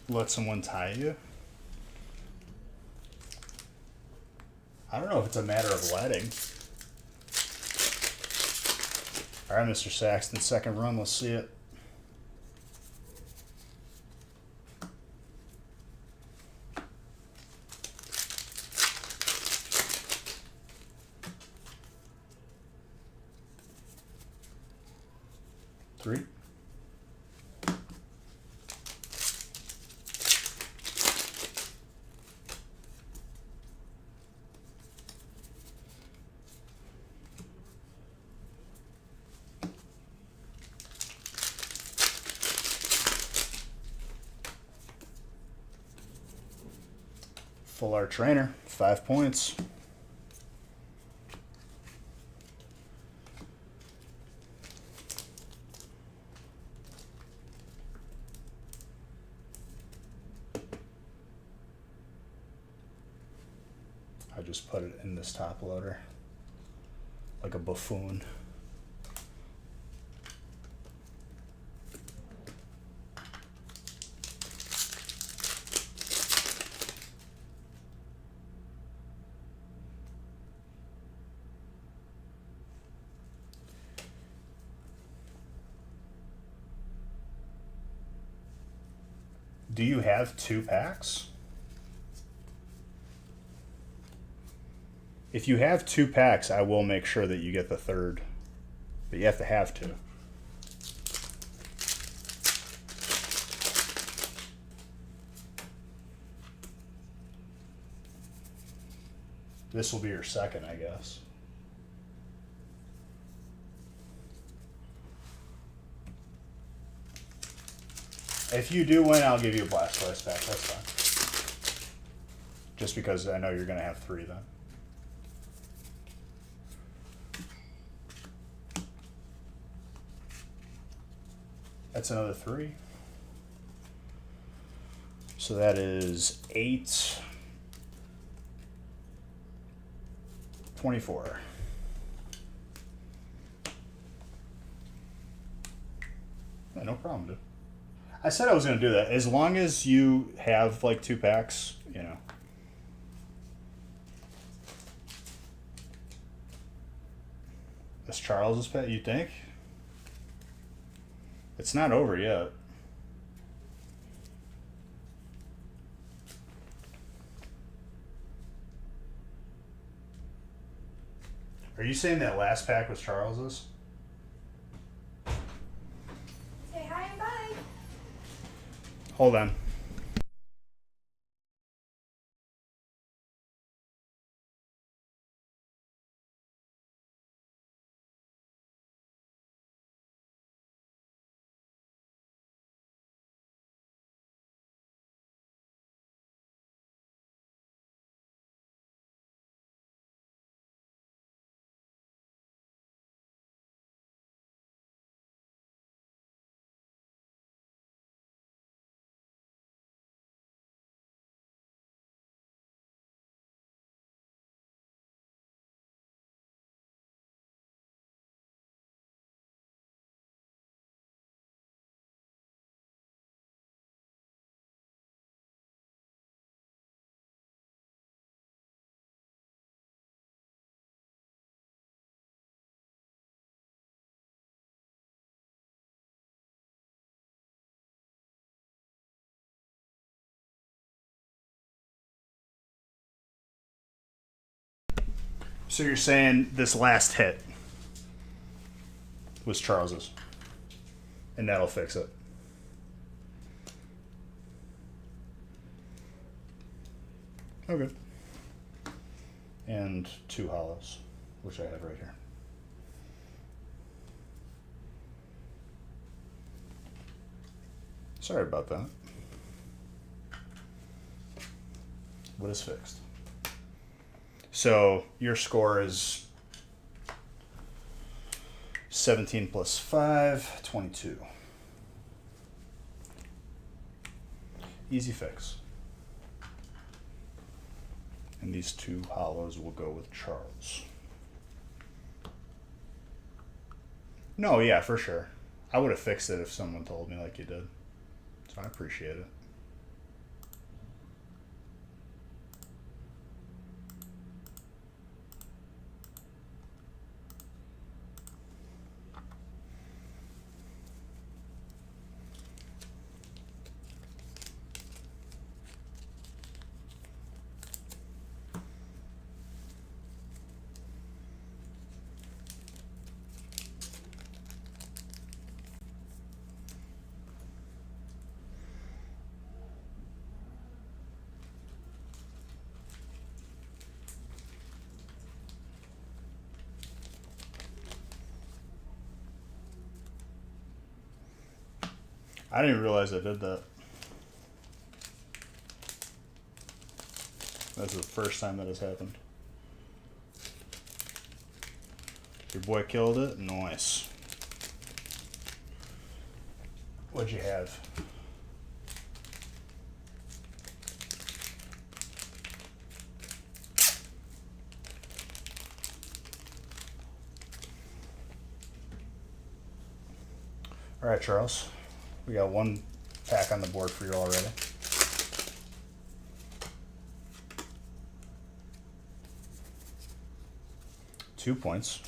Let someone tie you? I don't know if it's a matter of letting. All right, Mr. Saxton, second run. Let's see it. Three. Full art trainer, 5 points. I just put it in this top loader like a buffoon. Do you have 2 packs? If you have 2 packs, I will make sure that you get the third. But you have to have 2. This will be your second, I guess. If you do win, I'll give you a Blastoise pack. That's fine. Just because I know you're going to have 3 then. That's another 3. So that is 8. 24. Yeah, no problem, dude. I said I was going to do that. As long as you have like 2 packs, you know. That's Charles's pet, you think? It's not over yet. Are you saying that last pack was Charles's? Say hi and bye. Hold on. So you're saying this last hit was Charles's, and that'll fix it. Okay. And 2 hollows, which I have right here. Sorry about that. What is fixed? So your score is 17 plus 5, 22. Easy fix. And these 2 hollows will go with Charles. No, yeah, for sure. I would have fixed it if someone told me like you did. So I appreciate it. I didn't realize I did that. That's the first time that has happened. Your boy killed it? Nice. What'd you have? All right, Charles. We got 1 pack on the board for you already. Two points.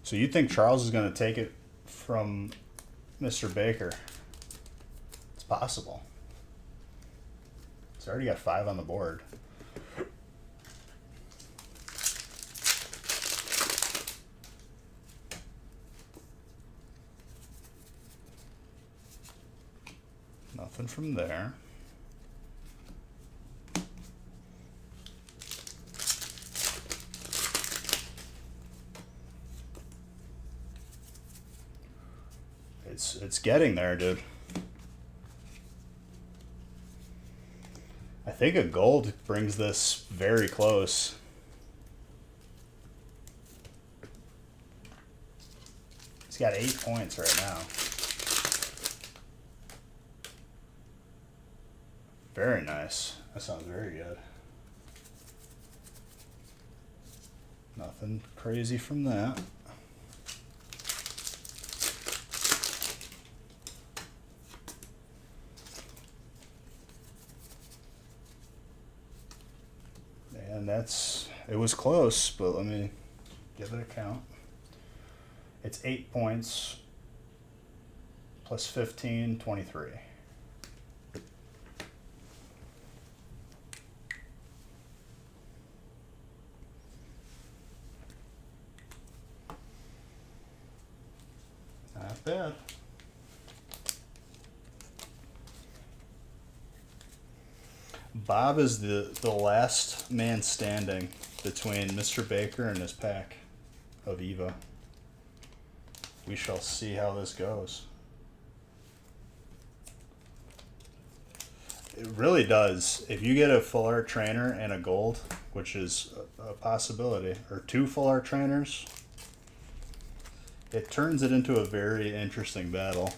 So you think Charles is going to take it from Mr. Baker? It's possible. He's already got 5 on the board. Nothing from there. It's getting there, dude. I think a gold brings this very close. He's got 8 points right now. Very nice. That sounds very good. Nothing crazy from that. And it was close, but let me give it a count. It's 8 points plus 15, 23. Not bad. Bob is the last man standing between Mr. Baker and his pack of Eva. We shall see how this goes. It really does. If you get a full art trainer and a gold, which is a possibility, or 2 full art trainers, it turns it into a very interesting battle.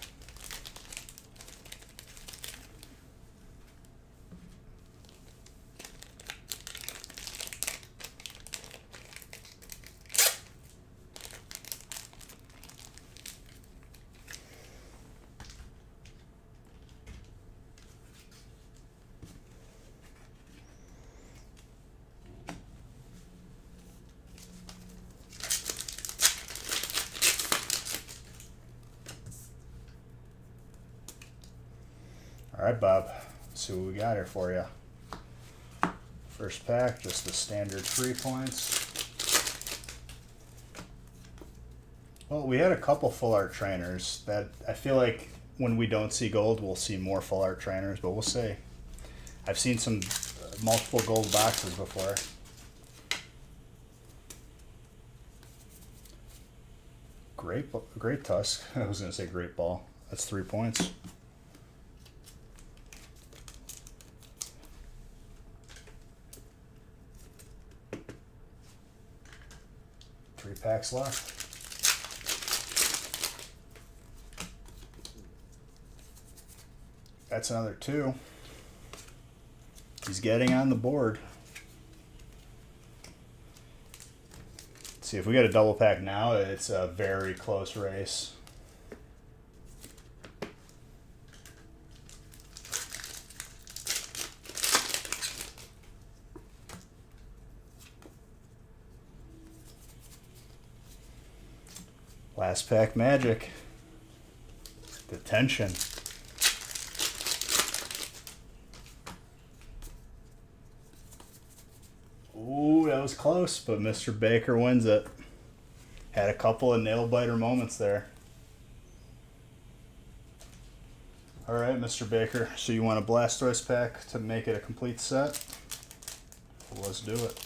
All right, Bob, let's see what we got here for you. First pack, just the standard 3 points. Well, we had a couple full art trainers that I feel like when we don't see gold, we'll see more full art trainers, but we'll see. I've seen some multiple gold boxes before. Great tusk. I was going to say great ball. That's 3 points. Three packs left. That's another 2. He's getting on the board. See, if we get a double pack now, it's a very close race. Last pack magic. The tension. Ooh, that was close, but Mr. Baker wins it. Had a couple of nail biter moments there. All right, Mr. Baker. So you want a Blastoise pack to make it a complete set? Well, let's do it.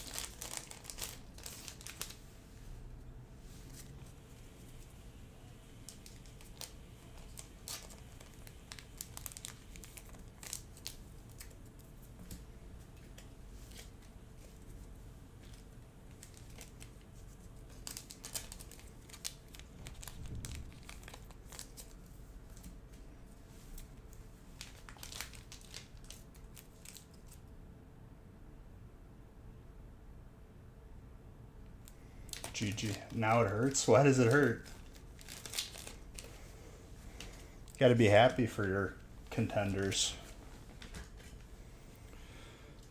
GG. Now it hurts? Why does it hurt? Got to be happy for your contenders.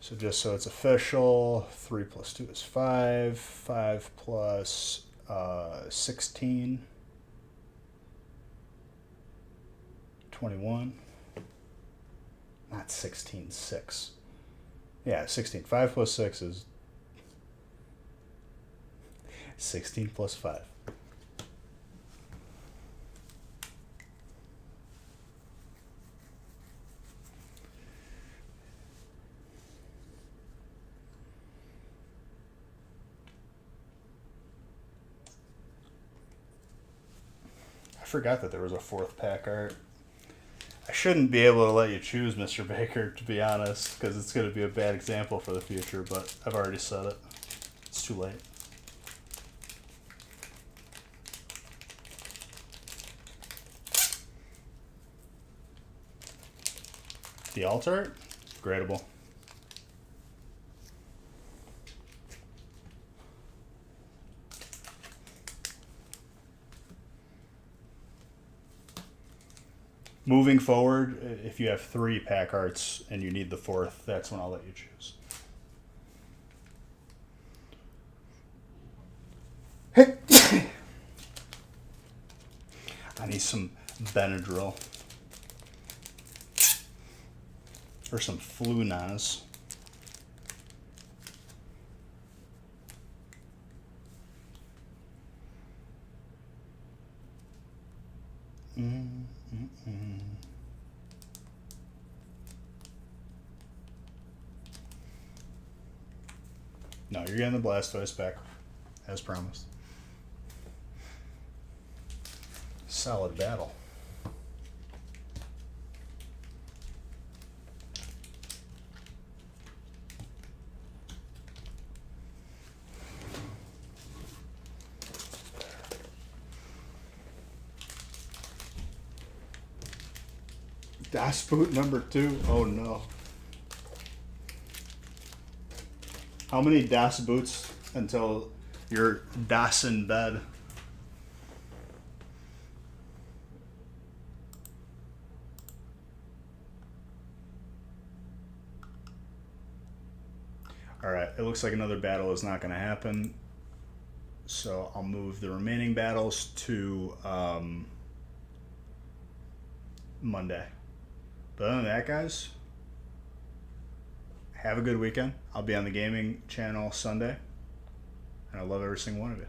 So just so it's official, 3 plus 2 is 5. 5 plus 16. 21. Not 16, 6. Yeah, 16. 5 plus 6 is 16 plus 5. I forgot that there was a 4th pack art. I shouldn't be able to let you choose, Mr. Baker, to be honest, because it's going to be a bad example for the future, but I've already said it. It's too late. The alt art? Gradable. Moving forward, if you have 3 pack arts and you need the 4th, that's when I'll let you choose. I need some Benadryl. Or some Flunaz. No, you're getting the Blastoise back, as promised. Solid battle. Das Boot number 2. Oh no. How many Das Boots until you're Das in bed? Alright, it looks like another battle is not going to happen. So I'll move the remaining battles to Monday. But other than that, guys, have a good weekend. I'll be on the gaming channel Sunday. And I love every single one of you.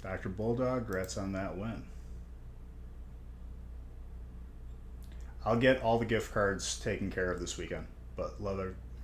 Dr. Bulldog, congrats on that win. I'll get all the gift cards taken care of this weekend, but love